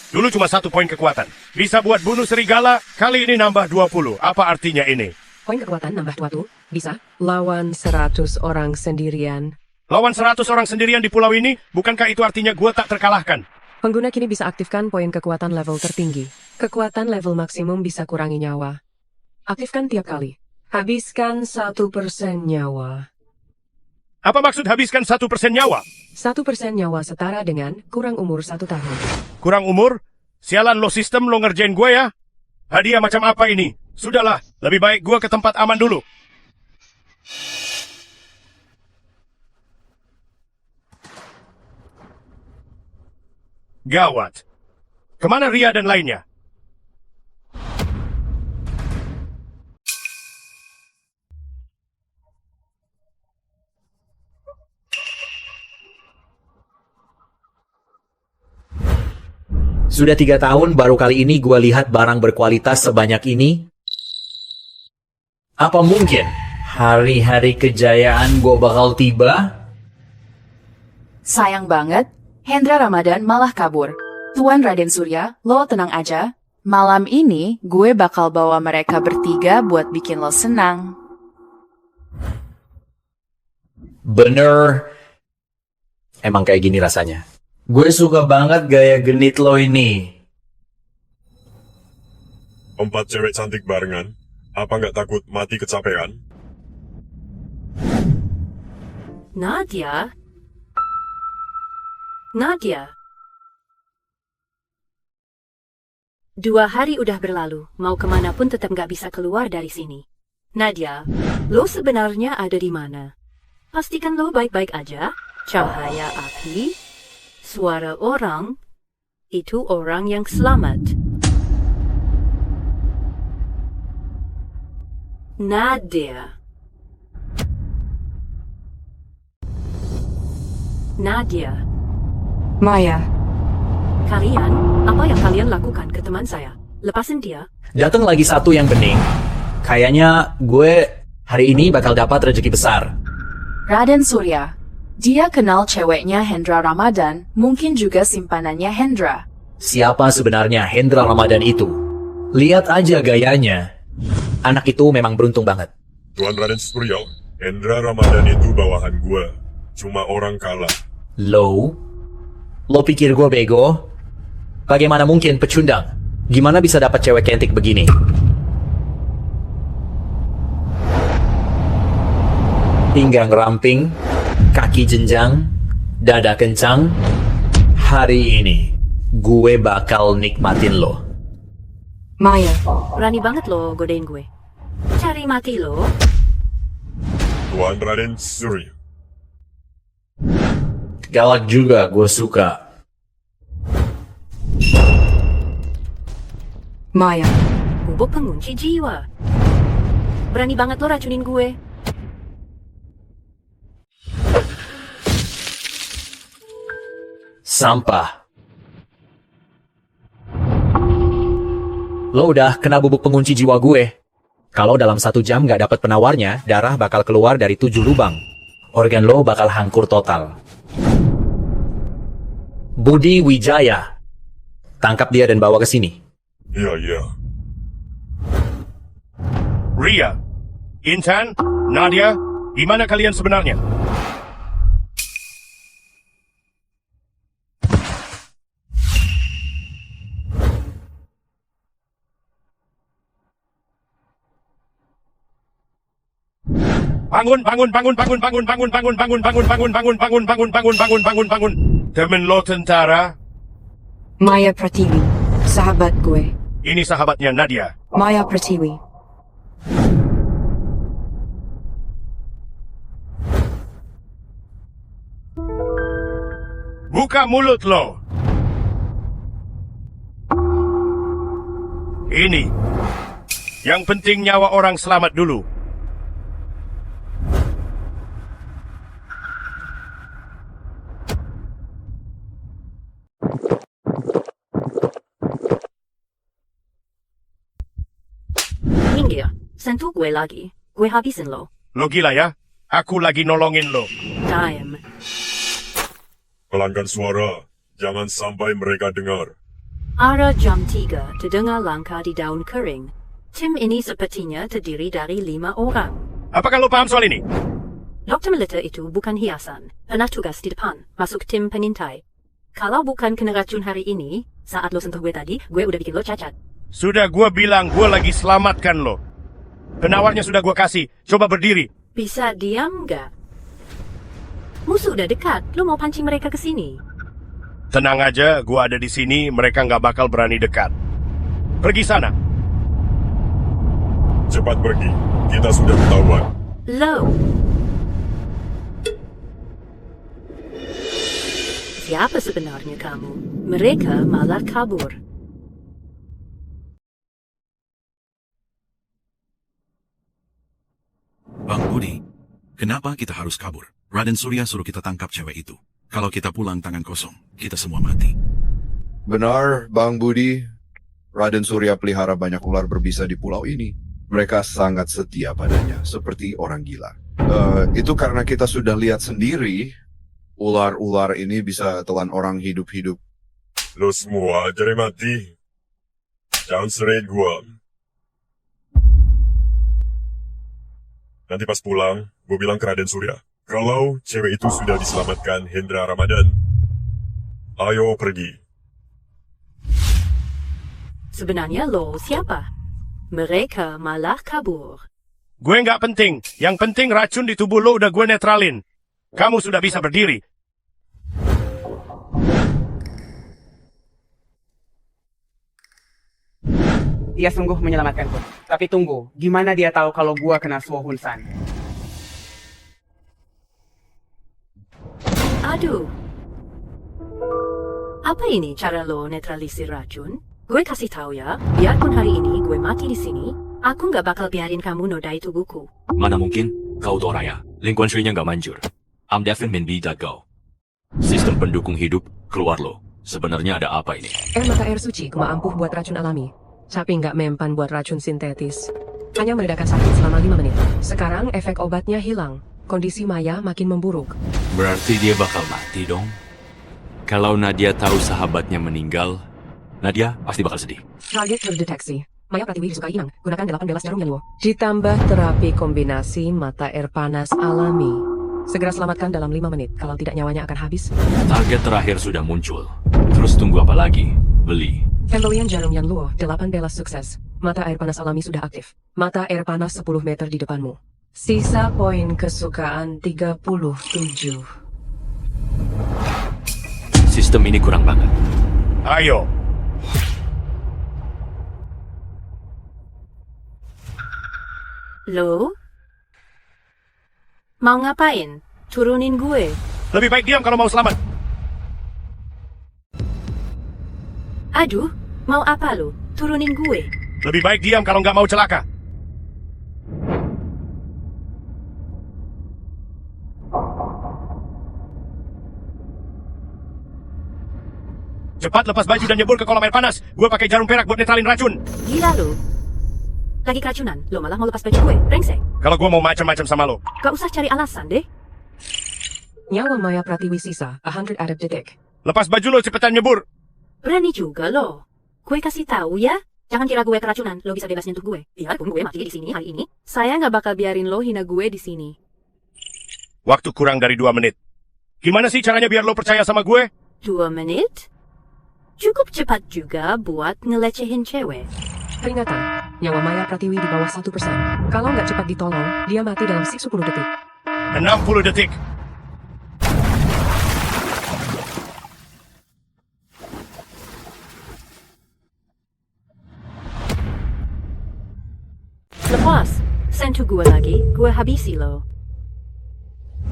Dulu cuma 1 poin kekuatan. Bisa buat bunuh serigala, kali ini nambah 20. Apa artinya ini? Poin kekuatan nambah 20. Bisa. Lawan 100 orang sendirian. Lawan 100 orang sendirian di pulau ini, bukankah itu artinya gua tak terkalahkan? Pengguna kini bisa aktifkan poin kekuatan level tertinggi. Kekuatan level maksimum bisa kurangi nyawa. Aktifkan tiap kali. Habiskan 1% nyawa. Apa maksud habiskan 1% nyawa? 1% nyawa setara dengan kurang umur 1 tahun. Kurang umur? Sialan lo sistem lo ngerjain gue ya? Hadiah macam apa ini? Sudahlah, lebih baik gue ke tempat aman dulu. Gawat. Kemana Ria dan lainnya? Sudah 3 tahun baru kali ini gue lihat barang berkualitas sebanyak ini. Apa mungkin hari-hari kejayaan gue bakal tiba? Sayang banget, Hendra Ramadan malah kabur. Tuan Raden Surya, lo tenang aja. Malam ini gue bakal bawa mereka bertiga buat bikin lo senang. Bener. Emang kayak gini rasanya. Gue suka banget gaya genit lo ini. 4 cewek cantik barengan. Apa nggak takut mati kecapean? Nadia? Nadia? 2 hari udah berlalu, mau kemana pun tetap nggak bisa keluar dari sini. Nadia, lo sebenarnya ada di mana? Pastikan lo baik-baik aja. Cahaya api, suara orang, itu orang yang selamat. Nadia. Nadia. Maya. Kalian, apa yang kalian lakukan ke teman saya? Lepasin dia. Datang lagi satu yang bening. Kayaknya gue hari ini bakal dapat rezeki besar. Raden Surya. Dia kenal ceweknya Hendra Ramadan, mungkin juga simpanannya Hendra. Siapa sebenarnya Hendra Ramadan itu? Lihat aja gayanya. Anak itu memang beruntung banget. Tuan Raden Surya, Hendra Ramadan itu bawahan gua. Cuma orang kalah. Lo pikir gue bego? Bagaimana mungkin pecundang? Gimana bisa dapat cewek cantik begini? Pinggang ramping, kaki jenjang, dada kencang. Hari ini, gue bakal nikmatin lo. Maya. Berani banget lo godain gue. Cari mati lo. Tuan Raden Surya. Galak juga, gue suka. Maya. Bubuk pengunci jiwa. Berani banget lo racunin gue. Sampah. Lo udah kena bubuk pengunci jiwa gue. Kalau dalam 1 jam gak dapat penawarnya, darah bakal keluar dari 7 lubang. Organ lo bakal hancur total. Budi Wijaya. Tangkap dia dan bawa ke sini. Iya. Ria, Intan, Nadia, di mana kalian sebenarnya? Bangun. Temen lo tentara? Maya Pratiwi. Sahabat gue. Ini sahabatnya Nadia. Maya Pratiwi. Buka mulut lo. Ini. Yang penting nyawa orang selamat dulu. Minggir, sentuh gue lagi. Gue habisin lo. Lo gila ya? Aku lagi nolongin lo. Time. Pelanggan suara, jangan sampai mereka dengar. Arah jam 3 terdengar langkah di daun kering. Tim ini sepertinya terdiri dari 5 orang. Apakah lo paham soal ini? Dr. Melita itu bukan hiasan. Pernah tugas di depan, masuk tim penintai. Kalau bukan kena racun hari ini, saat lo sentuh gue tadi, gue udah bikin lo cacat. Sudah gue bilang gue lagi selamatkan lo. Penawarnya sudah gue kasih. Coba berdiri. Bisa diam nggak? Musuh udah dekat. Lo mau pancing mereka ke sini? Tenang aja, gue ada di sini. Mereka nggak bakal berani dekat. Pergi sana. Cepat pergi. Kita sudah ketahuan. Lo. Siapa sebenarnya kamu? Mereka malah kabur. Bang Budi, kenapa kita harus kabur? Raden Surya suruh kita tangkap cewek itu. Kalau kita pulang tangan kosong, kita semua mati. Benar, Bang Budi. Raden Surya pelihara banyak ular berbisa di pulau ini. Mereka sangat setia padanya, seperti orang gila. Itu karena kita sudah lihat sendiri, ular-ular ini bisa telan orang hidup-hidup. Lo semua jadi mati. Jangan seret gua. Nanti pas pulang, gue bilang ke Raden Surya, kalau cewek itu sudah diselamatkan Hendra Ramadan, ayo pergi. Sebenarnya lo siapa? Mereka malah kabur. Gue nggak penting. Yang penting racun di tubuh lo udah gue netralin. Kamu sudah bisa berdiri. Ia sungguh menyelamatkanku. Tapi tunggu, gimana dia tahu kalau gua kena Suo Hun San? Aduh. Apa ini cara lo netralisir racun? Gue kasih tahu ya, biarpun hari ini gue mati di sini, aku nggak bakal biarin kamu nodai tubuhku. Mana mungkin? Kau tuh orangnya. Lingkuan Sri-nya nggak manjur. I'm definitely be that go. Sistem pendukung hidup, keluar lo. Sebenarnya ada apa ini? Mata air suci cuma ampuh buat racun alami. Tapi nggak mempan buat racun sintetis. Hanya meredakan sakit selama 5 menit. Sekarang efek obatnya hilang. Kondisi Maya makin memburuk. Berarti dia bakal mati dong? Kalau Nadia tahu sahabatnya meninggal, Nadia pasti bakal sedih. Target terdeteksi. Maya Pratiwi disukai Inang. Gunakan 18 jarum Yanluo. Ditambah terapi kombinasi mata air panas alami. Segera selamatkan dalam 5 menit. Kalau tidak nyawanya akan habis. Target terakhir sudah muncul. Terus tunggu apa lagi? Beli. Pembelian jarum Yanluo 18 sukses. Mata air panas alami sudah aktif. Mata air panas 10 meter di depanmu. Sisa poin kesukaan 37. Sistem ini kurang banget. Ayo. Lo? Mau ngapain? Turunin gue. Lebih baik diam kalau mau selamat. Aduh, mau apa lo? Turunin gue. Lebih baik diam kalau nggak mau celaka. Cepat lepas baju dan nyebur ke kolam air panas. Gue pakai jarum perak buat netralin racun. Gila lo. Lagi keracunan, lo malah mau lepas baju gue. Brengsek. Kalau gue mau macam-macam sama lo. Gak usah cari alasan deh. Nyawa Maya Pratiwi sisa 100 out of detik. Lepas baju lo, cepetan nyebur. Berani juga lo. Gue kasih tahu ya. Jangan kira gue keracunan, lo bisa bebas nyentuh gue. Biarpun gue mati di sini hari ini, saya nggak bakal biarin lo hina gue di sini. Waktu kurang dari 2 menit. Gimana sih caranya biar lo percaya sama gue? 2 menit? Cukup cepat juga buat ngelecehin cewek. Peringatan, nyawa Maya Pratiwi di bawah 1%. Kalau nggak cepat ditolong, dia mati dalam 10 detik. 60 detik. Lepas, sentuh gue lagi, gue habisi lo.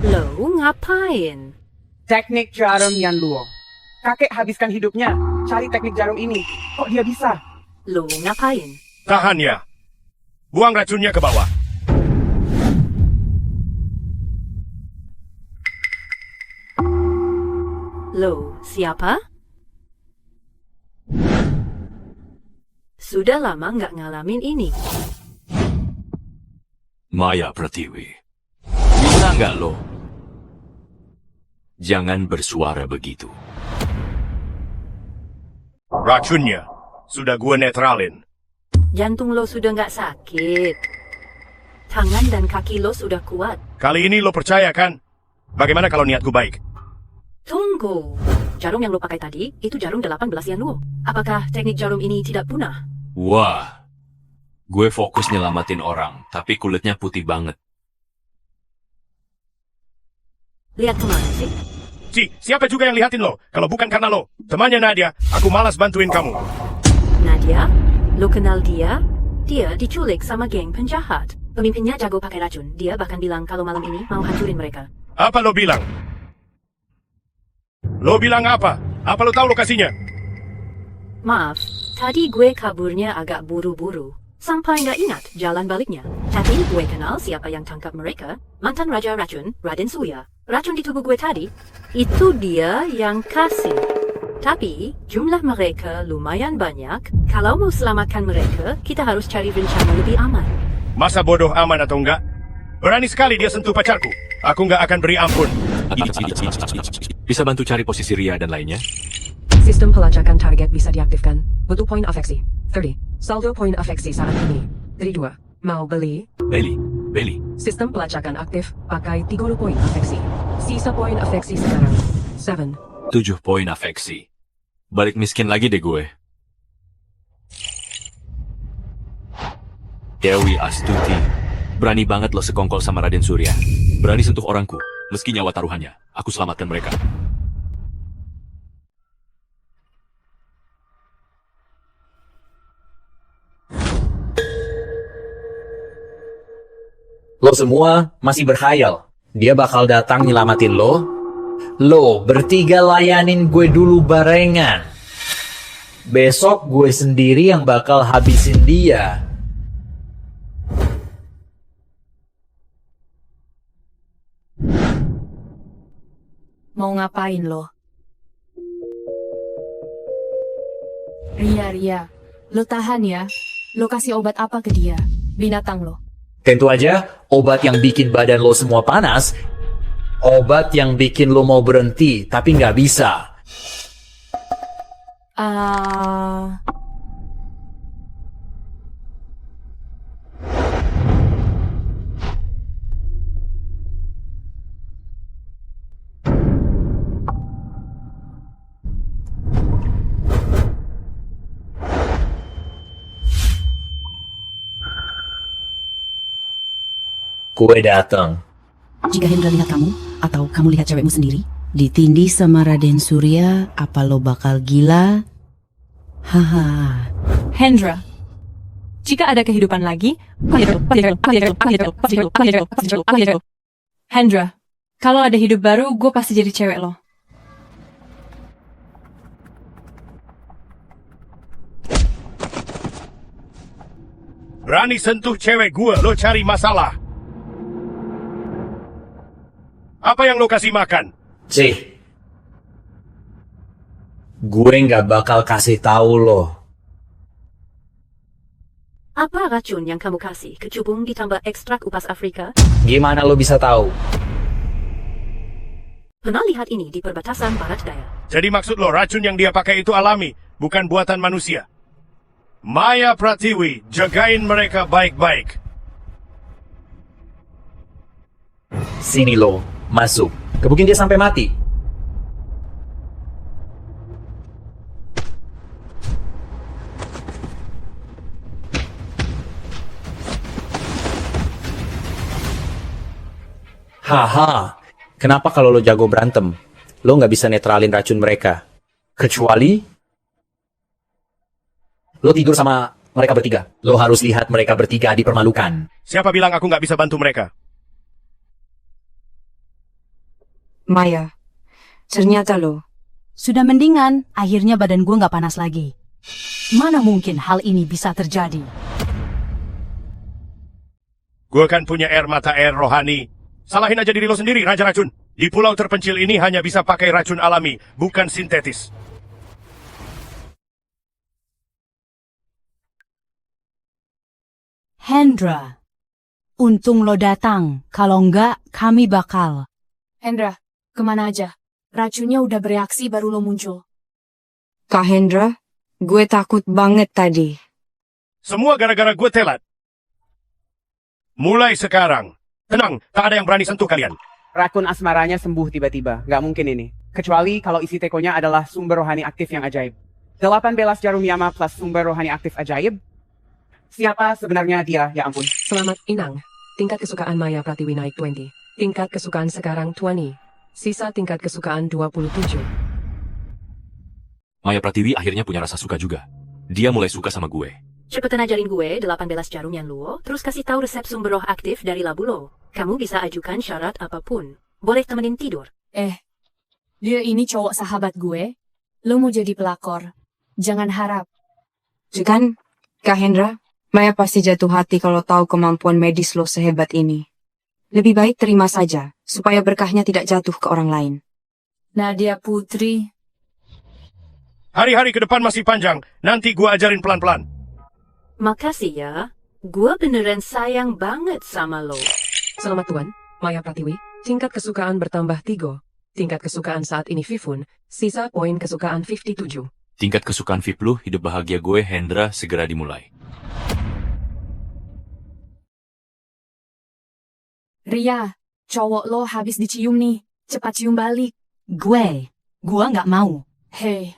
Lo ngapain? Teknik jarum Yanluo. Kakek habiskan hidupnya cari teknik jarum ini. Kok dia bisa? Lo ngapain? Tahan ya. Buang racunnya ke bawah. Lo siapa? Sudah lama nggak ngalamin ini. Maya Pratiwi. Bisa nggak lo? Jangan bersuara begitu. Racunnya sudah gue netralin. Jantung lo sudah nggak sakit. Tangan dan kaki lo sudah kuat. Kali ini lo percaya kan? Bagaimana kalau niatku baik? Tunggu. Jarum yang lo pakai tadi, itu jarum 18 Yanluo. Apakah teknik jarum ini tidak punah? Wah. Gue fokus nyelamatin orang, tapi kulitnya putih banget. Lihat kemana sih? Siapa juga yang lihatin lo? Kalau bukan karena lo, temannya Nadia, aku malas bantuin kamu. Nadia? Lo kenal dia? Dia diculik sama geng penjahat. Pemimpinnya jago pakai racun. Dia bahkan bilang kalau malam ini mau hancurin mereka. Apa lo bilang? Lo bilang apa? Apa lo tahu lokasinya? Maaf, tadi gue kaburnya agak buru-buru. Sampai nggak ingat jalan baliknya. Tapi gue kenal siapa yang tangkap mereka. Mantan Raja Racun, Raden Surya. Racun di tubuh gue tadi, itu dia yang kasih. Tapi, jumlah mereka lumayan banyak. Kalau mau selamatkan mereka, kita harus cari rencana lebih aman. Masa bodoh aman atau enggak? Berani sekali dia sentuh pacarku. Aku nggak akan beri ampun. Bisa bantu cari posisi Ria dan lainnya? Sistem pelacakan target bisa diaktifkan. Butuh poin afeksi. 30. Saldo poin afeksi saat ini. 32. Mau beli? Beli. Sistem pelacakan aktif. Pakai 30 poin afeksi. Sisa poin afeksi sekarang. 7. 7 poin afeksi. Balik miskin lagi deh gue. Dewi Astuti. Berani banget lo sekongkol sama Raden Surya. Berani sentuh orangku. Meski nyawa taruhannya, aku selamatkan mereka. Lo semua masih berkhayal. Dia bakal datang nyelamatin lo. Lo bertiga layanin gue dulu barengan. Besok gue sendiri yang bakal habisin dia. Mau ngapain lo? Ria, lo tahan ya. Lo kasih obat apa ke dia? Binatang lo. Tentu aja, obat yang bikin badan lo semua panas. Obat yang bikin lo mau berhenti, tapi nggak bisa. Gue datang. Jika Hendra lihat kamu, atau kamu lihat cewekmu sendiri, ditindih sama Raden Surya, apa lo bakal gila? Haha. Hendra, jika ada kehidupan lagi, Hendra, kalau ada hidup baru, gue pasti jadi cewek lo. Berani sentuh cewek gue, lo cari masalah. Apa yang lo kasih makan? Cih, gue nggak bakal kasih tahu lo. Apa racun yang kamu kasih? Kecubung ditambah ekstrak upas Afrika? Gimana lo bisa tahu? Pernah lihat ini di perbatasan barat daya. Jadi maksud lo racun yang dia pakai itu alami, bukan buatan manusia? Maya Pratiwi, jagain mereka baik-baik. Sini lo, masuk. Gebukin dia sampai mati. Haha, kenapa kalau lo jago berantem, lo nggak bisa netralin racun mereka? Kecuali lo tidur sama mereka bertiga. Lo harus lihat mereka bertiga dipermalukan. Siapa bilang aku nggak bisa bantu mereka? Maya, ternyata lo. Sudah mendingan, akhirnya badan gue nggak panas lagi. Mana mungkin hal ini bisa terjadi? Gue kan punya air mata air rohani. Salahin aja diri lo sendiri, Raja Racun. Di pulau terpencil ini hanya bisa pakai racun alami, bukan sintetis. Hendra, untung lo datang. Kalau enggak, kami bakal. Hendra, kemana aja? Racunnya udah bereaksi baru lo muncul. Kak Hendra, gue takut banget tadi. Semua gara-gara gue telat. Mulai sekarang, tenang, tak ada yang berani sentuh kalian. Rakun asmaranya sembuh tiba-tiba. Nggak mungkin ini. Kecuali kalau isi tekonya adalah sumber rohani aktif yang ajaib. 18 jarum yama plus sumber rohani aktif ajaib. Siapa sebenarnya dia, ya ampun? Selamat Inang. Tingkat kesukaan Maya Pratiwi naik 20. Tingkat kesukaan sekarang 20. Sisa tingkat kesukaan 27. Maya Pratiwi akhirnya punya rasa suka juga. Dia mulai suka sama gue. Cepetan ajarin gue 18 jarum yang luo, terus kasih tahu resep sumber roh aktif dari labu lo. Kamu bisa ajukan syarat apapun. Boleh temenin tidur. Dia ini cowok sahabat gue. Lo mau jadi pelakor. Jangan harap. Kan, Kak Hendra, Maya pasti jatuh hati kalau tahu kemampuan medis lo sehebat ini. Lebih baik terima saja, supaya berkahnya tidak jatuh ke orang lain. Nadia Putri. Hari-hari ke depan masih panjang. Nanti gue ajarin pelan-pelan. Makasih ya. Gue beneran sayang banget sama lo. Selamat Tuan, Maya Pratiwi. Tingkat kesukaan bertambah 3. Tingkat kesukaan saat ini Vivun. Sisa poin kesukaan 57. Tingkat kesukaan VIP lu, hidup bahagia gue, Hendra, segera dimulai. Ria, cowok lo habis dicium nih. Cepat cium balik. Gue nggak mau. Hei.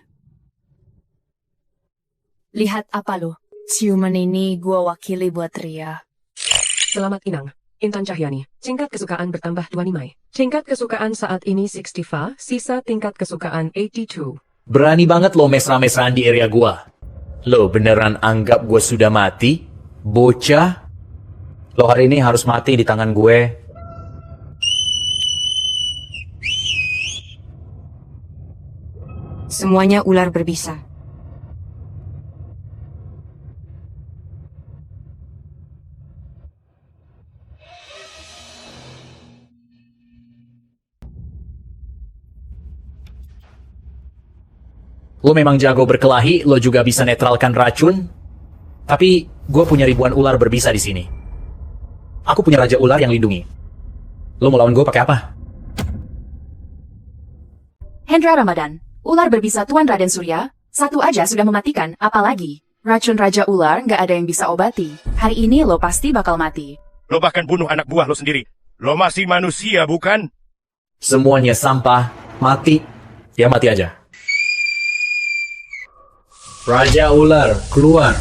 Lihat apa lo? Ciuman ini gue wakili buat Ria. Selamat Inang. Intan Cahyani. Tingkat kesukaan bertambah 25. Tingkat kesukaan saat ini 65. Sisa tingkat kesukaan 82. Berani banget lo mesra-mesraan di area gua. Lo beneran anggap gue sudah mati? Bocah? Lo hari ini harus mati di tangan gue. Semuanya ular berbisa. Lo memang jago berkelahi, lo juga bisa netralkan racun. Tapi gue punya ribuan ular berbisa di sini. Aku punya Raja Ular yang lindungi. Lo mau lawan gue pakai apa? Hendra Ramadan, ular berbisa Tuan Raden Surya, satu aja sudah mematikan, apalagi racun Raja Ular nggak ada yang bisa obati. Hari ini lo pasti bakal mati. Lo bahkan bunuh anak buah lo sendiri. Lo masih manusia, bukan? Semuanya sampah, mati. Ya mati aja. Raja Ular, keluar.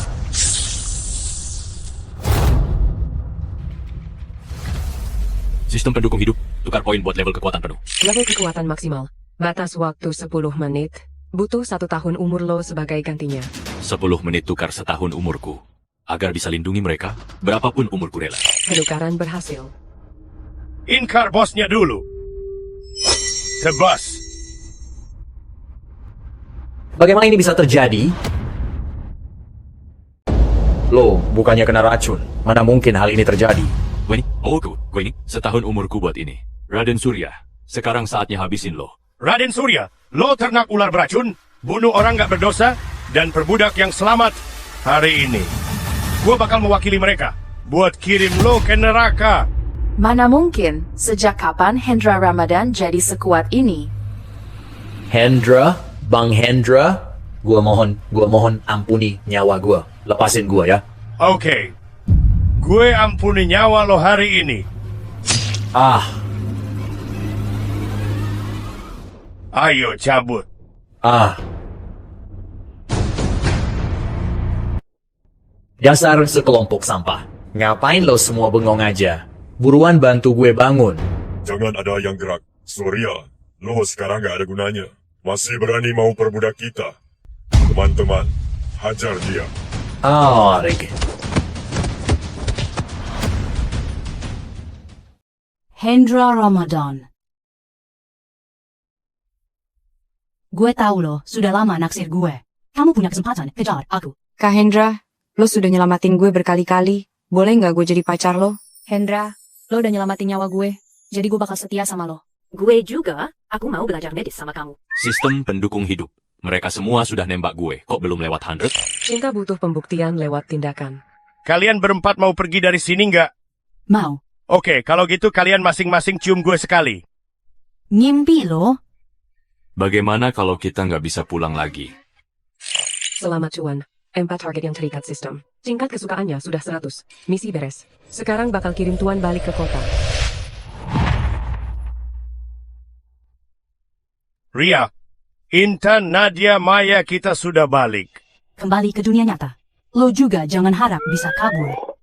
Sistem pendukung hidup, tukar poin buat level kekuatan penuh. Level kekuatan maksimal. Batas waktu 10 menit. Butuh 1 tahun umur lo sebagai gantinya. 10 menit tukar setahun umurku. Agar bisa lindungi mereka, berapapun umurku rela. Penukaran berhasil. Inkar bosnya dulu. Tebas. Bagaimana ini bisa terjadi? Lo bukannya kena racun. Mana mungkin hal ini terjadi? Gue ini, setahun umurku buat ini. Raden Surya, sekarang saatnya habisin lo. Raden Surya, lo ternak ular beracun, bunuh orang gak berdosa, dan perbudak yang selamat hari ini. Gue bakal mewakili mereka, buat kirim lo ke neraka. Mana mungkin, sejak kapan Hendra Ramadan jadi sekuat ini? Hendra, Bang Hendra, gua mohon ampuni nyawa gua. Lepasin gua ya. Oke. Gue ampuni nyawa lo hari ini. Ayo cabut. Dasar sekelompok sampah. Ngapain lo semua bengong aja? Buruan bantu gue bangun. Jangan ada yang gerak. Surya, lo sekarang gak ada gunanya. Masih berani mau perbudak kita. Teman-teman, hajar dia. Rick. Hendra Ramadan. Gue tahu lo sudah lama naksir gue. Kamu punya kesempatan kejar aku. Kak Hendra, lo sudah nyelamatin gue berkali-kali. Boleh nggak gue jadi pacar lo? Hendra, lo udah nyelamatin nyawa gue. Jadi gue bakal setia sama lo. Gue juga, aku mau belajar medis sama kamu. Sistem pendukung hidup. Mereka semua sudah nembak gue. Kok belum lewat 100? Cinta butuh pembuktian lewat tindakan. Kalian berempat mau pergi dari sini nggak? Mau. Oke, kalau gitu kalian masing-masing cium gue sekali. Ngimpi lo. Bagaimana kalau kita nggak bisa pulang lagi? Selamat cuan. 4 target yang terikat sistem. Tingkat kesukaannya sudah 100. Misi beres. Sekarang bakal kirim tuan balik ke kota. Ria, Intan, Nadia, Maya, kita sudah balik. Kembali ke dunia nyata. Lo juga jangan harap bisa kabur.